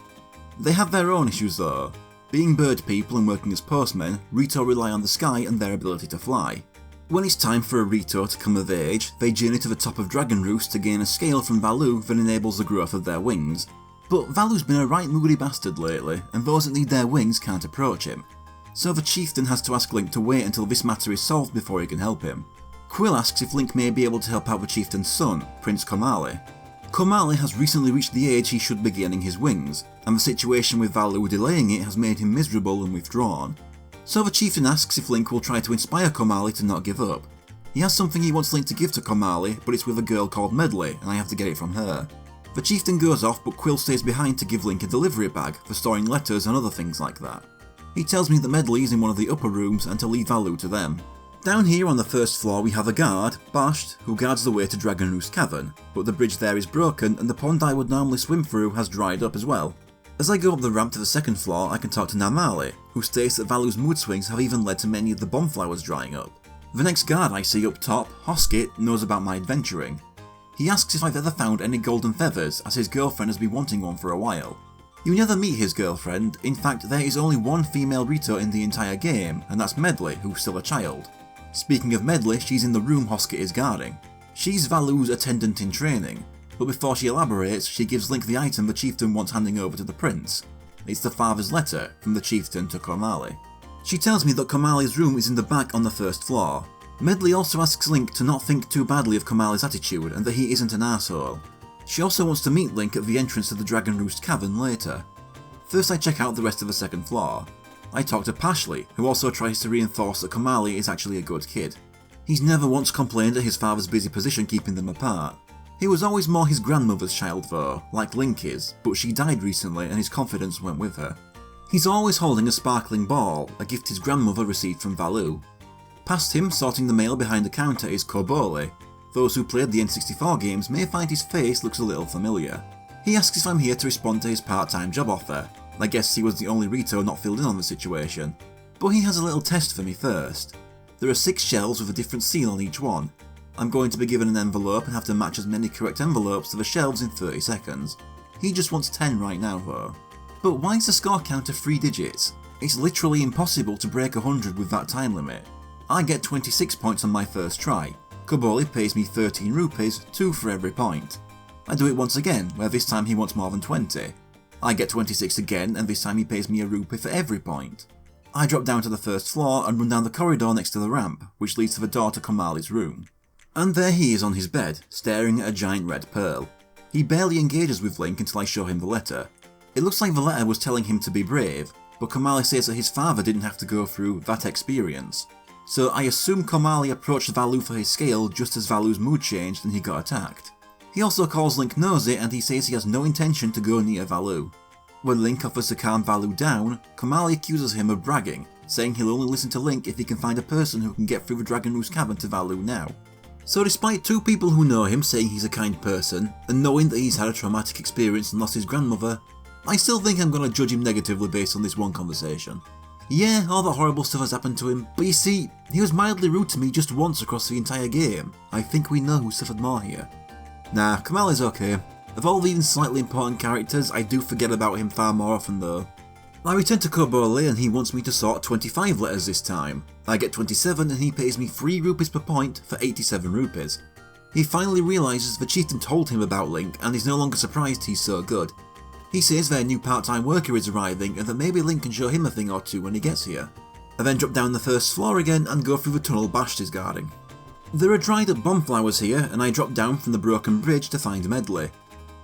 They have their own issues though. Being bird people and working as postmen, Rito rely on the sky and their ability to fly. When it's time for a Rito to come of age, they journey to the top of Dragon Roost to gain a scale from Valoo that enables the growth of their wings. But Valoo's been a right moody bastard lately, and those that need their wings can't approach him. So the chieftain has to ask Link to wait until this matter is solved before he can help him. Quill asks if Link may be able to help out the chieftain's son, Prince Komali. Komali has recently reached the age he should be gaining his wings, and the situation with Valoo delaying it has made him miserable and withdrawn. So the chieftain asks if Link will try to inspire Komali to not give up. He has something he wants Link to give to Komali, but it's with a girl called Medley, and I have to get it from her. The chieftain goes off, but Quill stays behind to give Link a delivery bag for storing letters and other things like that. He tells me that Medley is in one of the upper rooms and to leave Valoo to them. Down here on the first floor we have a guard, Basht, who guards the way to Dragon Roost Cavern, but the bridge there is broken and the pond I would normally swim through has dried up as well. As I go up the ramp to the second floor I can talk to Namali, who states that Valoo's mood swings have even led to many of the bomb flowers drying up. The next guard I see up top, Hoskit, knows about my adventuring. He asks if I've ever found any golden feathers, as his girlfriend has been wanting one for a while. You never meet his girlfriend, in fact there is only one female Rito in the entire game, and that's Medley, who's still a child. Speaking of Medley, she's in the room Hoskit is guarding. She's Valoo's attendant in training, but before she elaborates, she gives Link the item the chieftain wants handing over to the prince. It's the father's letter from the chieftain to Komali. She tells me that Komali's room is in the back on the first floor. Medley also asks Link to not think too badly of Komali's attitude and that he isn't an asshole. She also wants to meet Link at the entrance to the Dragon Roost Cavern later. First I check out the rest of the second floor. I talk to Pashley, who also tries to reinforce that Komali is actually a good kid. He's never once complained at his father's busy position keeping them apart. He was always more his grandmother's child though, like Link is, but she died recently and his confidence went with her. He's always holding a sparkling ball, a gift his grandmother received from Valoo. Past him, sorting the mail behind the counter, is Kobole. Those who played the N64 games may find his face looks a little familiar. He asks if I'm here to respond to his part-time job offer. I guess he was the only Rito not filled in on the situation. But he has a little test for me first. There are 6 shelves with a different seal on each one. I'm going to be given an envelope and have to match as many correct envelopes to the shelves in 30 seconds. He just wants 10 right now though. But why is the score counter 3 digits? It's literally impossible to break 100 with that time limit. I get 26 points on my first try. Kobole pays me 13 rupees, 2 for every point. I do it once again, where this time he wants more than 20. I get 26 again, and this time he pays me a rupee for every point. I drop down to the first floor and run down the corridor next to the ramp, which leads to the door to Komali's room. And there he is on his bed, staring at a giant red pearl. He barely engages with Link until I show him the letter. It looks like the letter was telling him to be brave, but Komali says that his father didn't have to go through that experience. So I assume Komali approached Valu for his scale just as Valu's mood changed and he got attacked. He also calls Link nosy and he says he has no intention to go near Valu. When Link offers to calm Valu down, Komali accuses him of bragging, saying he'll only listen to Link if he can find a person who can get through the Dragon Roost Cavern to Valu now. So despite 2 people who know him saying he's a kind person, and knowing that he's had a traumatic experience and lost his grandmother, I still think I'm going to judge him negatively based on this one conversation. Yeah, all that horrible stuff has happened to him, but you see, he was mildly rude to me just once across the entire game. I think we know who suffered more here. Nah, Komali's okay. Of all the even slightly important characters, I do forget about him far more often though. I return to Kobole and he wants me to sort 25 letters this time. I get 27 and he pays me 3 rupees per point for 87 rupees. He finally realises the chieftain told him about Link and is no longer surprised he's so good. He says their new part-time worker is arriving and that maybe Link can show him a thing or two when he gets here. I then drop down the first floor again and go through the tunnel Bashed is guarding. There are dried up bomb flowers here and I drop down from the broken bridge to find Medli.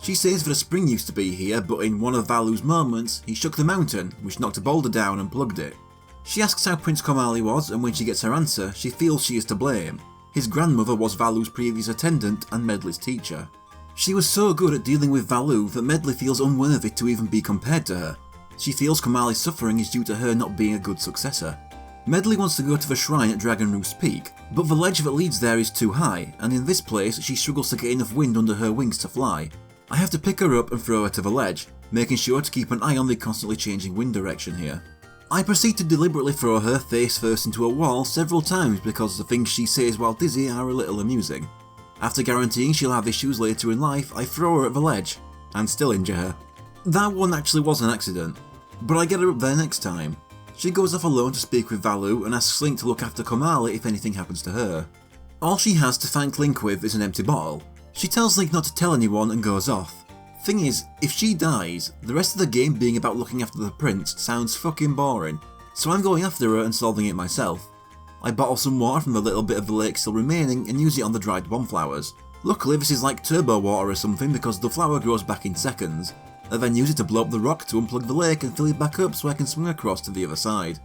She says that a spring used to be here, but in one of Valu's moments, he shook the mountain, which knocked a boulder down and plugged it. She asks how Prince Komali was, and when she gets her answer, she feels she is to blame. His grandmother was Valu's previous attendant and Medli's teacher. She was so good at dealing with Valu that Medli feels unworthy to even be compared to her. She feels Komali's suffering is due to her not being a good successor. Medli wants to go to the shrine at Dragon Roost Peak, but the ledge that leads there is too high, and in this place she struggles to get enough wind under her wings to fly. I have to pick her up and throw her to the ledge, making sure to keep an eye on the constantly changing wind direction here. I proceed to deliberately throw her face first into a wall several times because the things she says while dizzy are a little amusing. After guaranteeing she'll have issues later in life, I throw her at the ledge, and still injure her. That one actually was an accident, but I get her up there next time. She goes off alone to speak with Valu and asks Link to look after Komali if anything happens to her. All she has to thank Link with is an empty bottle. She tells Link not to tell anyone and goes off. Thing is, if she dies, the rest of the game being about looking after the prince sounds fucking boring, so I'm going after her and solving it myself. I bottle some water from the little bit of the lake still remaining and use it on the dried bomb flowers. Luckily this is like turbo water or something because the flower grows back in seconds. I then use it to blow up the rock to unplug the lake and fill it back up so I can swing across to the other side.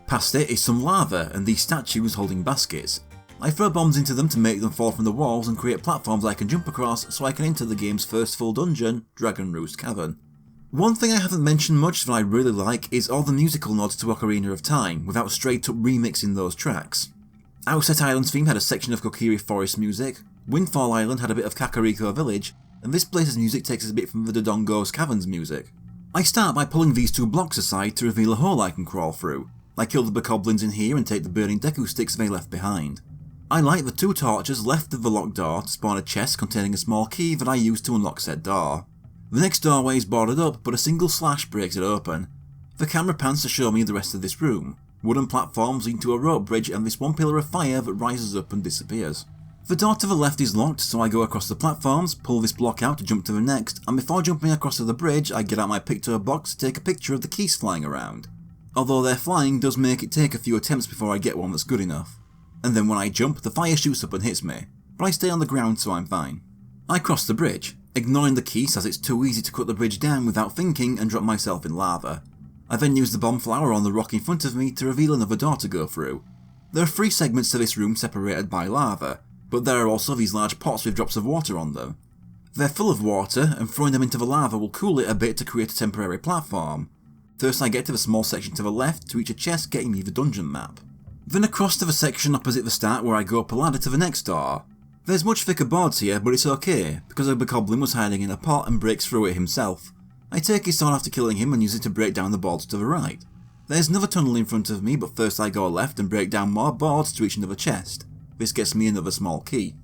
Past it is some lava and these statues holding baskets. I throw bombs into them to make them fall from the walls and create platforms I can jump across so I can enter the game's first full dungeon, Dragon Roost Cavern. One thing I haven't mentioned much that I really like is all the musical nods to Ocarina of Time without straight up remixing those tracks. Outset Island's theme had a section of Kokiri Forest music, Windfall Island had a bit of Kakariko Village, and this place's music takes us a bit from the Dodongo's Caverns music. I start by pulling these 2 blocks aside to reveal a hole I can crawl through. I kill the bokoblins in here and take the burning Deku sticks they left behind. I light the 2 torches left of the locked door to spawn a chest containing a small key that I use to unlock said door. The next doorway is boarded up, but a single slash breaks it open. The camera pans to show me the rest of this room. Wooden platforms lead to a rope bridge and this one pillar of fire that rises up and disappears. The door to the left is locked, so I go across the platforms, pull this block out to jump to the next, and before jumping across to the bridge, I get out my picto box to take a picture of the keys flying around. Although their flying does make it take a few attempts before I get one that's good enough. And then when I jump, the fire shoots up and hits me, but I stay on the ground so I'm fine. I cross the bridge, ignoring the keys as it's too easy to cut the bridge down without thinking and drop myself in lava. I then use the bomb flower on the rock in front of me to reveal another door to go through. There are 3 segments to this room separated by lava, but there are also these large pots with drops of water on them. They're full of water, and throwing them into the lava will cool it a bit to create a temporary platform. First I get to the small section to the left to reach a chest getting me the dungeon map. Then across to the section opposite the start where I go up a ladder to the next door. There's much thicker boards here, but it's okay, because a bokoblin was hiding in a pot and breaks through it himself. I take his sword after killing him and use it to break down the boards to the right. There's another tunnel in front of me, but first I go left and break down more boards to reach another chest. This gets me another small key.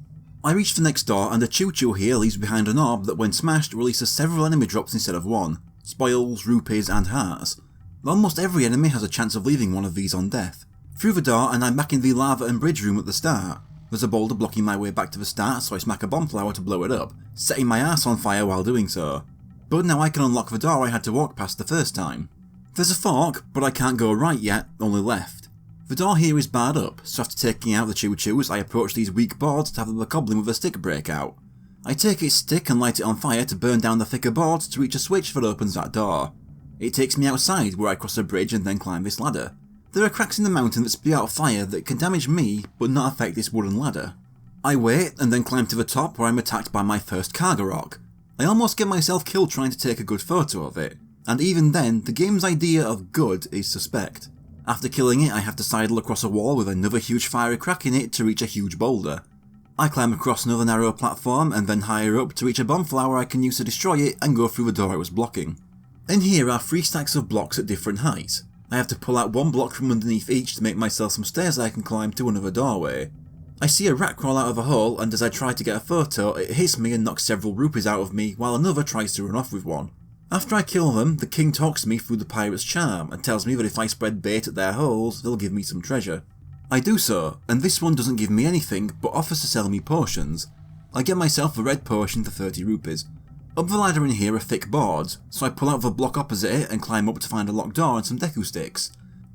I reach the next door and a choo-choo here leaves behind an orb that when smashed releases several enemy drops instead of one. Spoils, rupees and hearts. Almost every enemy has a chance of leaving one of these on death. Through the door and I'm back in the lava and bridge room at the start. There's a boulder blocking my way back to the start, so I smack a bomb flower to blow it up, setting my ass on fire while doing so. But now I can unlock the door I had to walk past the first time. There's a fork, but I can't go right yet, only left. The door here is barred up, so after taking out the choo-choos I approach these weak boards to have the bokoblin with a stick break out. I take its stick and light it on fire to burn down the thicker boards to reach a switch that opens that door. It takes me outside where I cross a bridge and then climb this ladder. There are cracks in the mountain that spew out fire that can damage me but not affect this wooden ladder. I wait and then climb to the top where I'm attacked by my first Cargarok. I almost get myself killed trying to take a good photo of it, and even then the game's idea of good is suspect. After killing it I have to sidle across a wall with another huge fiery crack in it to reach a huge boulder. I climb across another narrow platform and then higher up to reach a bomb flower I can use to destroy it and go through the door it was blocking. In here are 3 stacks of blocks at different heights. I have to pull out 1 block from underneath each to make myself some stairs I can climb to another doorway. I see a rat crawl out of a hole and as I try to get a photo it hits me and knocks several rupees out of me while another tries to run off with one. After I kill them, the king talks to me through the pirate's charm and tells me that if I spread bait at their holes they'll give me some treasure. I do so, and this one doesn't give me anything but offers to sell me potions. I get myself a red potion for 30 rupees. Up the ladder in here are thick boards, so I pull out the block opposite it and climb up to find a locked door and some deku sticks.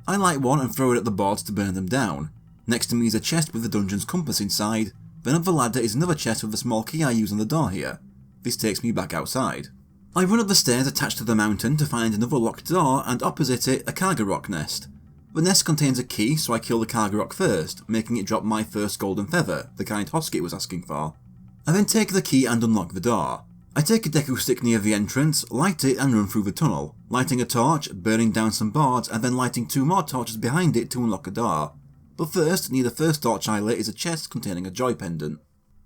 I light one and throw it at the boards to burn them down. Next to me is a chest with the dungeon's compass inside, then up the ladder is another chest with a small key I use on the door here. This takes me back outside. I run up the stairs attached to the mountain to find another locked door and opposite it a Cargarok nest. The nest contains a key, so I kill the Cargarok first, making it drop my first golden feather, the kind Hoskit was asking for. I then take the key and unlock the door. I take a deku stick near the entrance, light it and run through the tunnel, lighting a torch, burning down some boards and then lighting 2 more torches behind it to unlock a door. But first, near the first torch I lit is a chest containing a joy pendant.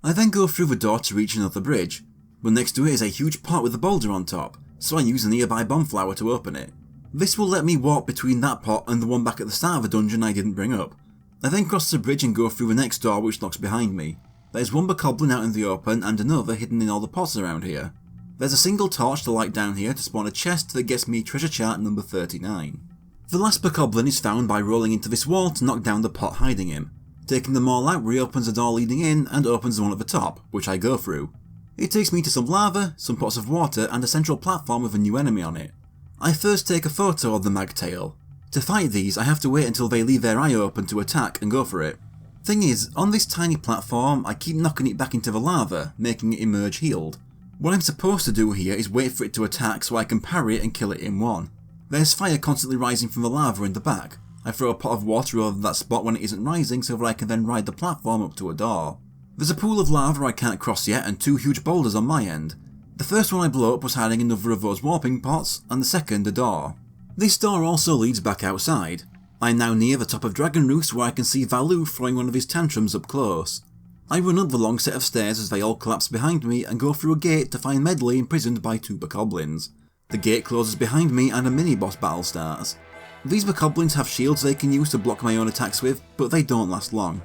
I then go through the door to reach another bridge, but next to it is a huge pot with a boulder on top, so I use a nearby bomb flower to open it. This will let me walk between that pot and the one back at the start of the dungeon I didn't bring up. I then cross the bridge and go through the next door which locks behind me. There's one bokoblin out in the open and another hidden in all the pots around here. There's a single torch to light down here to spawn a chest that gets me treasure chart number 39. The last bokoblin is found by rolling into this wall to knock down the pot hiding him. Taking them all out reopens the door leading in and opens the one at the top, which I go through. It takes me to some lava, some pots of water and a central platform with a new enemy on it. I first take a photo of the Magtail. To fight these I have to wait until they leave their eye open to attack and go for it. Thing is, on this tiny platform I keep knocking it back into the lava, making it emerge healed. What I'm supposed to do here is wait for it to attack so I can parry it and kill it in one. There's fire constantly rising from the lava in the back. I throw a pot of water over that spot when it isn't rising so that I can then ride the platform up to a door. There's a pool of lava I can't cross yet and 2 huge boulders on my end. The first one I blow up was hiding another of those warping pots, and the second a door. This door also leads back outside. I'm now near the top of Dragon Roost where I can see Valoo throwing one of his tantrums up close. I run up the long set of stairs as they all collapse behind me and go through a gate to find Medli imprisoned by 2 bokoblins. The gate closes behind me and a mini-boss battle starts. These bokoblins have shields they can use to block my own attacks with, but they don't last long.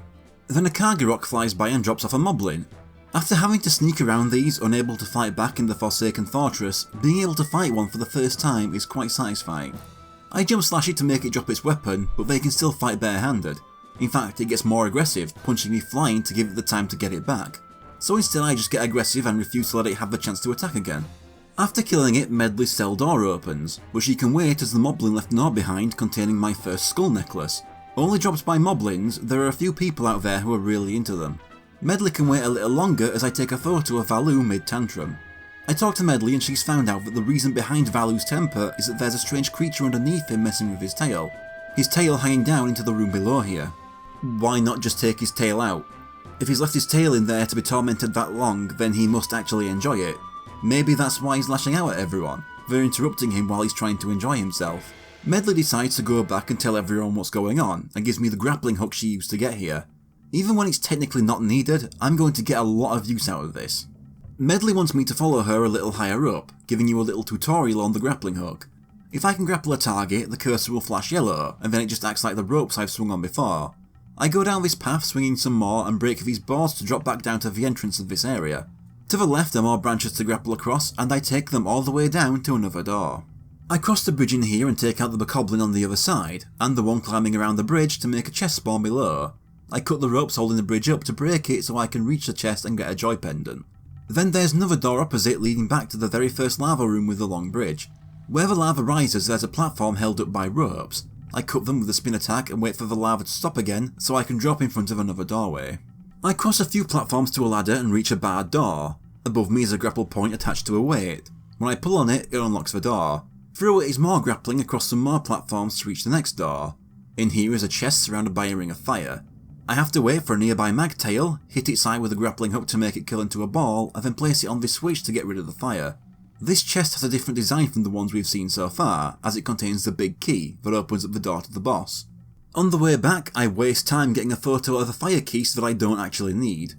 Then a Cargarok flies by and drops off a moblin. After having to sneak around these, unable to fight back in the Forsaken Fortress, being able to fight one for the first time is quite satisfying. I jump slash it to make it drop its weapon, but they can still fight barehanded. In fact, it gets more aggressive, punching me flying to give it the time to get it back. So instead I just get aggressive and refuse to let it have the chance to attack again. After killing it, Medli's cell door opens, but she can wait as the moblin left an orb behind containing my first skull necklace. Only dropped by moblins, there are a few people out there who are really into them. Medli can wait a little longer as I take a photo of Valoo mid-tantrum. I talk to Medli and she's found out that the reason behind Valoo's temper is that there's a strange creature underneath him messing with his tail hanging down into the room below here. Why not just take his tail out? If he's left his tail in there to be tormented that long, then he must actually enjoy it. Maybe that's why he's lashing out at everyone. They're interrupting him while he's trying to enjoy himself. Medli decides to go back and tell everyone what's going on, and gives me the grappling hook she used to get here. Even when it's technically not needed, I'm going to get a lot of use out of this. Medli wants me to follow her a little higher up, giving you a little tutorial on the grappling hook. If I can grapple a target, the cursor will flash yellow, and then it just acts like the ropes I've swung on before. I go down this path swinging some more and break these boards to drop back down to the entrance of this area. To the left are more branches to grapple across, and I take them all the way down to another door. I cross the bridge in here and take out the bokoblin on the other side, and the one climbing around the bridge to make a chest spawn below. I cut the ropes holding the bridge up to break it so I can reach the chest and get a joy pendant. Then there's another door opposite leading back to the very first lava room with the long bridge. Where the lava rises there's a platform held up by ropes. I cut them with a spin attack and wait for the lava to stop again so I can drop in front of another doorway. I cross a few platforms to a ladder and reach a barred door. Above me is a grapple point attached to a weight. When I pull on it, it unlocks the door. Through it is more grappling across some more platforms to reach the next door. In here is a chest surrounded by a ring of fire. I have to wait for a nearby magtail, hit its eye with a grappling hook to make it kill into a ball, and then place it on this switch to get rid of the fire. This chest has a different design from the ones we've seen so far, as it contains the big key that opens up the door to the boss. On the way back, I waste time getting a photo of a fire key that I don't actually need.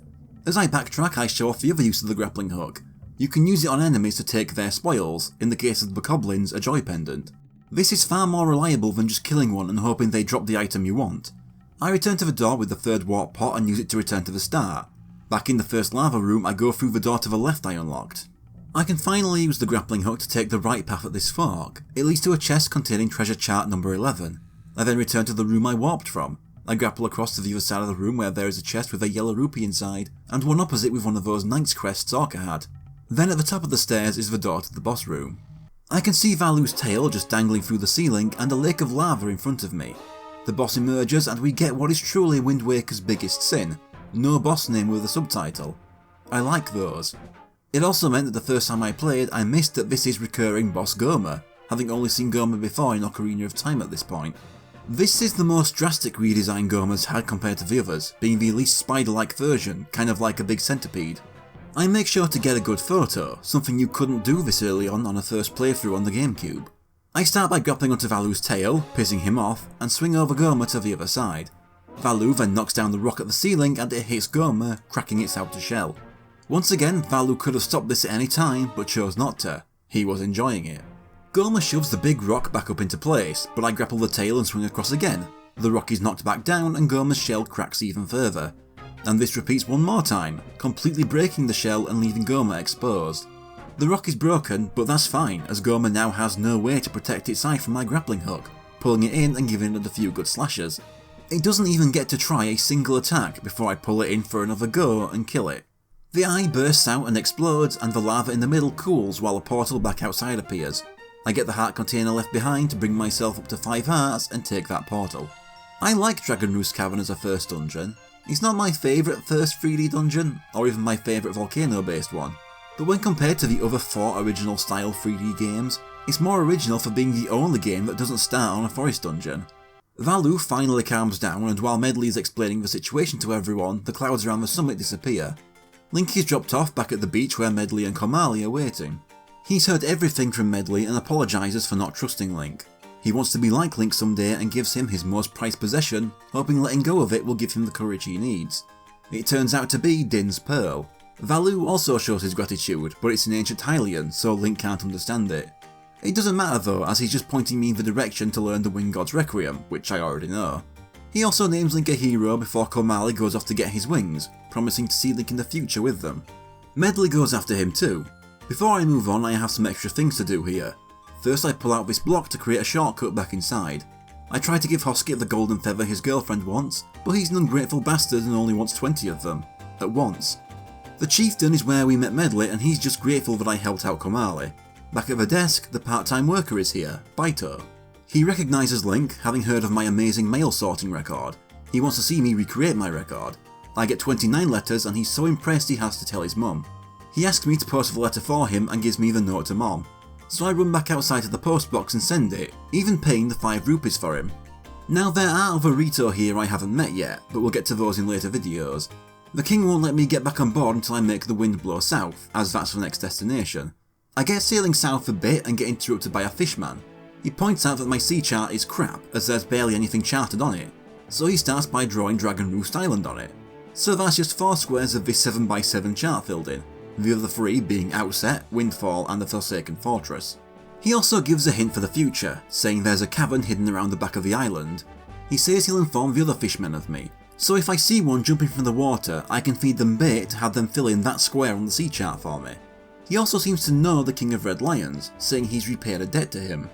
As I backtrack, I show off the other use of the grappling hook. You can use it on enemies to take their spoils, in the case of the bokoblins, a joy pendant. This is far more reliable than just killing one and hoping they drop the item you want. I return to the door with the third warp pot and use it to return to the start. Back in the first lava room, I go through the door to the left I unlocked. I can finally use the grappling hook to take the right path at this fork. It leads to a chest containing treasure chart number 11. I then return to the room I warped from. I grapple across to the other side of the room where there is a chest with a yellow rupee inside, and one opposite with one of those Knight's crests Orca had. Then at the top of the stairs is the door to the boss room. I can see Valu's tail just dangling through the ceiling and a lake of lava in front of me. The boss emerges and we get what is truly Wind Waker's biggest sin: no boss name with a subtitle. I like those. It also meant that the first time I played I missed that this is recurring boss Gohma, having only seen Gohma before in Ocarina of Time at this point. This is the most drastic redesign Gohma's had compared to the others, being the least spider-like version, kind of like a big centipede. I make sure to get a good photo, something you couldn't do this early on a first playthrough on the GameCube. I start by grappling onto Valu's tail, pissing him off, and swing over Gohma to the other side. Valu then knocks down the rock at the ceiling and it hits Gohma, cracking its outer shell. Once again, Valu could have stopped this at any time, but chose not to. He was enjoying it. Gohma shoves the big rock back up into place, but I grapple the tail and swing across again. The rock is knocked back down and Gohma's shell cracks even further. And this repeats one more time, completely breaking the shell and leaving Gohma exposed. The rock is broken, but that's fine, as Gohma now has no way to protect its eye from my grappling hook, pulling it in and giving it a few good slashes. It doesn't even get to try a single attack before I pull it in for another go and kill it. The eye bursts out and explodes, and the lava in the middle cools while a portal back outside appears. I get the heart container left behind to bring myself up to 5 hearts and take that portal. I like Dragon Roost Cavern as a first dungeon. It's not my favourite first 3D dungeon, or even my favourite volcano based one, but when compared to the other 4 original style 3D games, it's more original for being the only game that doesn't start on a forest dungeon. Valu finally calms down, and while Medli is explaining the situation to everyone, the clouds around the summit disappear. Link is dropped off back at the beach where Medli and Komali are waiting. He's heard everything from Medli and apologises for not trusting Link. He wants to be like Link someday and gives him his most prized possession, hoping letting go of it will give him the courage he needs. It turns out to be Din's Pearl. Valu also shows his gratitude, but it's in ancient Hylian, so Link can't understand it. It doesn't matter though, as he's just pointing me in the direction to learn the Wind God's Requiem, which I already know. He also names Link a hero before Komali goes off to get his wings, promising to see Link in the future with them. Medli goes after him too. Before I move on, I have some extra things to do here. First I pull out this block to create a shortcut back inside. I try to give Hoskip the golden feather his girlfriend wants, but he's an ungrateful bastard and only wants 20 of them. At once. The Chieftain is where we met Medli and he's just grateful that I helped out Komali. Back at the desk, the part-time worker is here, Baito. He recognises Link, having heard of my amazing mail sorting record. He wants to see me recreate my record. I get 29 letters and he's so impressed he has to tell his mum. He asks me to post the letter for him and gives me the note to mom. So I run back outside to the post box and send it, even paying the 5 rupees for him. Now there are other Rito here I haven't met yet, but we'll get to those in later videos. The king won't let me get back on board until I make the wind blow south, as that's the next destination. I get sailing south a bit and get interrupted by a fishman. He points out that my sea chart is crap as there's barely anything charted on it, so he starts by drawing Dragon Roost Island on it. So that's just 4 squares of this 7x7 chart filled in, the other 3 being Outset, Windfall and the Forsaken Fortress. He also gives a hint for the future, saying there's a cavern hidden around the back of the island. He says he'll inform the other fishmen of me, so if I see one jumping from the water, I can feed them bait to have them fill in that square on the sea chart for me. He also seems to know the King of Red Lions, saying he's repaid a debt to him.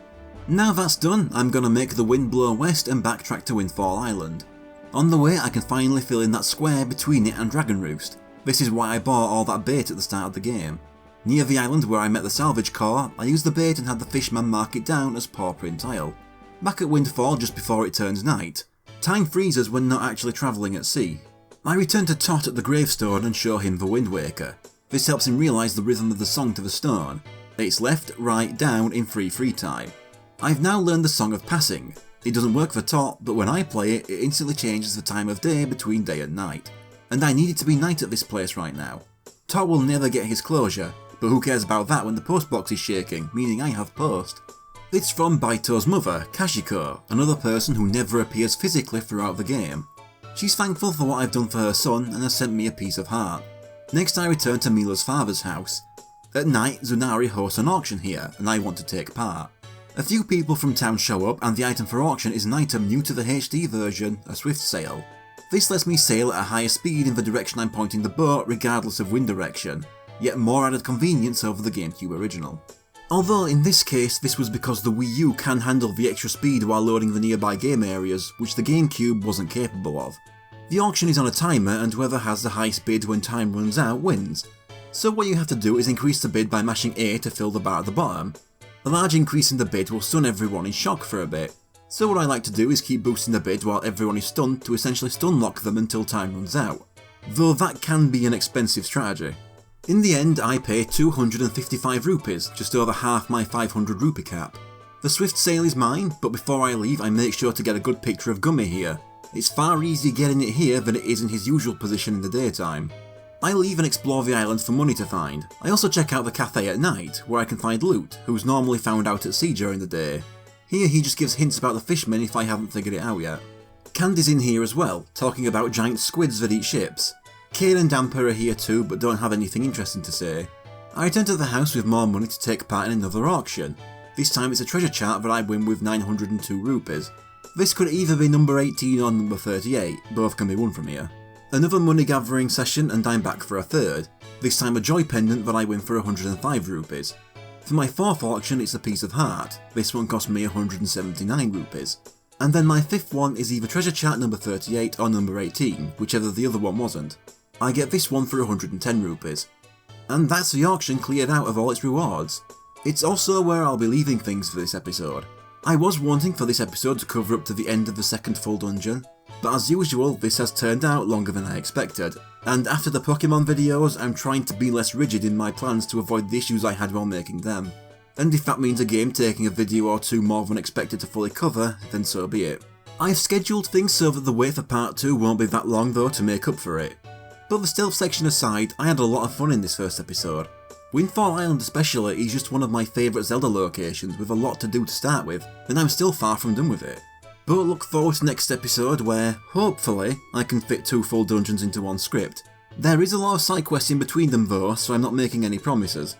Now that's done, I'm gonna make the wind blow west and backtrack to Windfall Island. On the way I can finally fill in that square between it and Dragon Roost. This is why I bought all that bait at the start of the game. Near the island where I met the salvage corps, I used the bait and had the fishman mark it down as paw print tile. Back at Windfall just before it turns night, time freezes when not actually travelling at sea. I return to Tot at the gravestone and show him the Wind Waker. This helps him realise the rhythm of the song to the stone. It's left, right, down in free time. I've now learned the Song of Passing. It doesn't work for Tot, but when I play it, it instantly changes the time of day between day and night. And I need it to be night at this place right now. Tot will never get his closure, but who cares about that when the post box is shaking, meaning I have post. It's from Baito's mother, Kashiko, another person who never appears physically throughout the game. She's thankful for what I've done for her son and has sent me a piece of heart. Next I return to Mila's father's house. At night, Zunari hosts an auction here, and I want to take part. A few people from town show up and the item for auction is an item new to the HD version, a swift sail. This lets me sail at a higher speed in the direction I'm pointing the boat regardless of wind direction, yet more added convenience over the GameCube original. Although in this case this was because the Wii U can handle the extra speed while loading the nearby game areas, which the GameCube wasn't capable of. The auction is on a timer and whoever has the highest bid when time runs out wins. So what you have to do is increase the bid by mashing A to fill the bar at the bottom. A large increase in the bid will stun everyone in shock for a bit, so what I like to do is keep boosting the bid while everyone is stunned to essentially stun lock them until time runs out, though that can be an expensive strategy. In the end I pay 255 rupees, just over half my 500 rupee cap. The swift sail is mine, but before I leave I make sure to get a good picture of Gummy here. It's far easier getting it here than it is in his usual position in the daytime. I leave and explore the island for money to find. I also check out the cafe at night, where I can find Loot, who's normally found out at sea during the day. Here he just gives hints about the fishmen if I haven't figured it out yet. Candy's in here as well, talking about giant squids that eat ships. Kane and Damper are here too, but don't have anything interesting to say. I return to the house with more money to take part in another auction. This time it's a treasure chart that I win with 902 rupees. This could either be number 18 or number 38, both can be won from here. Another money gathering session and I'm back for a third, this time a joy pendant that I win for 105 rupees. For my fourth auction it's a piece of heart, this one cost me 179 rupees. And then my fifth one is either treasure chart number 38 or number 18, whichever the other one wasn't. I get this one for 110 rupees. And that's the auction cleared out of all its rewards. It's also where I'll be leaving things for this episode. I was wanting for this episode to cover up to the end of the second full dungeon, but as usual this has turned out longer than I expected, and after the Pokemon videos I'm trying to be less rigid in my plans to avoid the issues I had while making them. And if that means a game taking a video or two more than expected to fully cover, then so be it. I've scheduled things so that the wait for part 2 won't be that long though to make up for it. But the stealth section aside, I had a lot of fun in this first episode. Windfall Island especially is just one of my favourite Zelda locations with a lot to do to start with, and I'm still far from done with it. But look forward to next episode where, hopefully, I can fit 2 full dungeons into one script. There is a lot of side quests in between them though, so I'm not making any promises.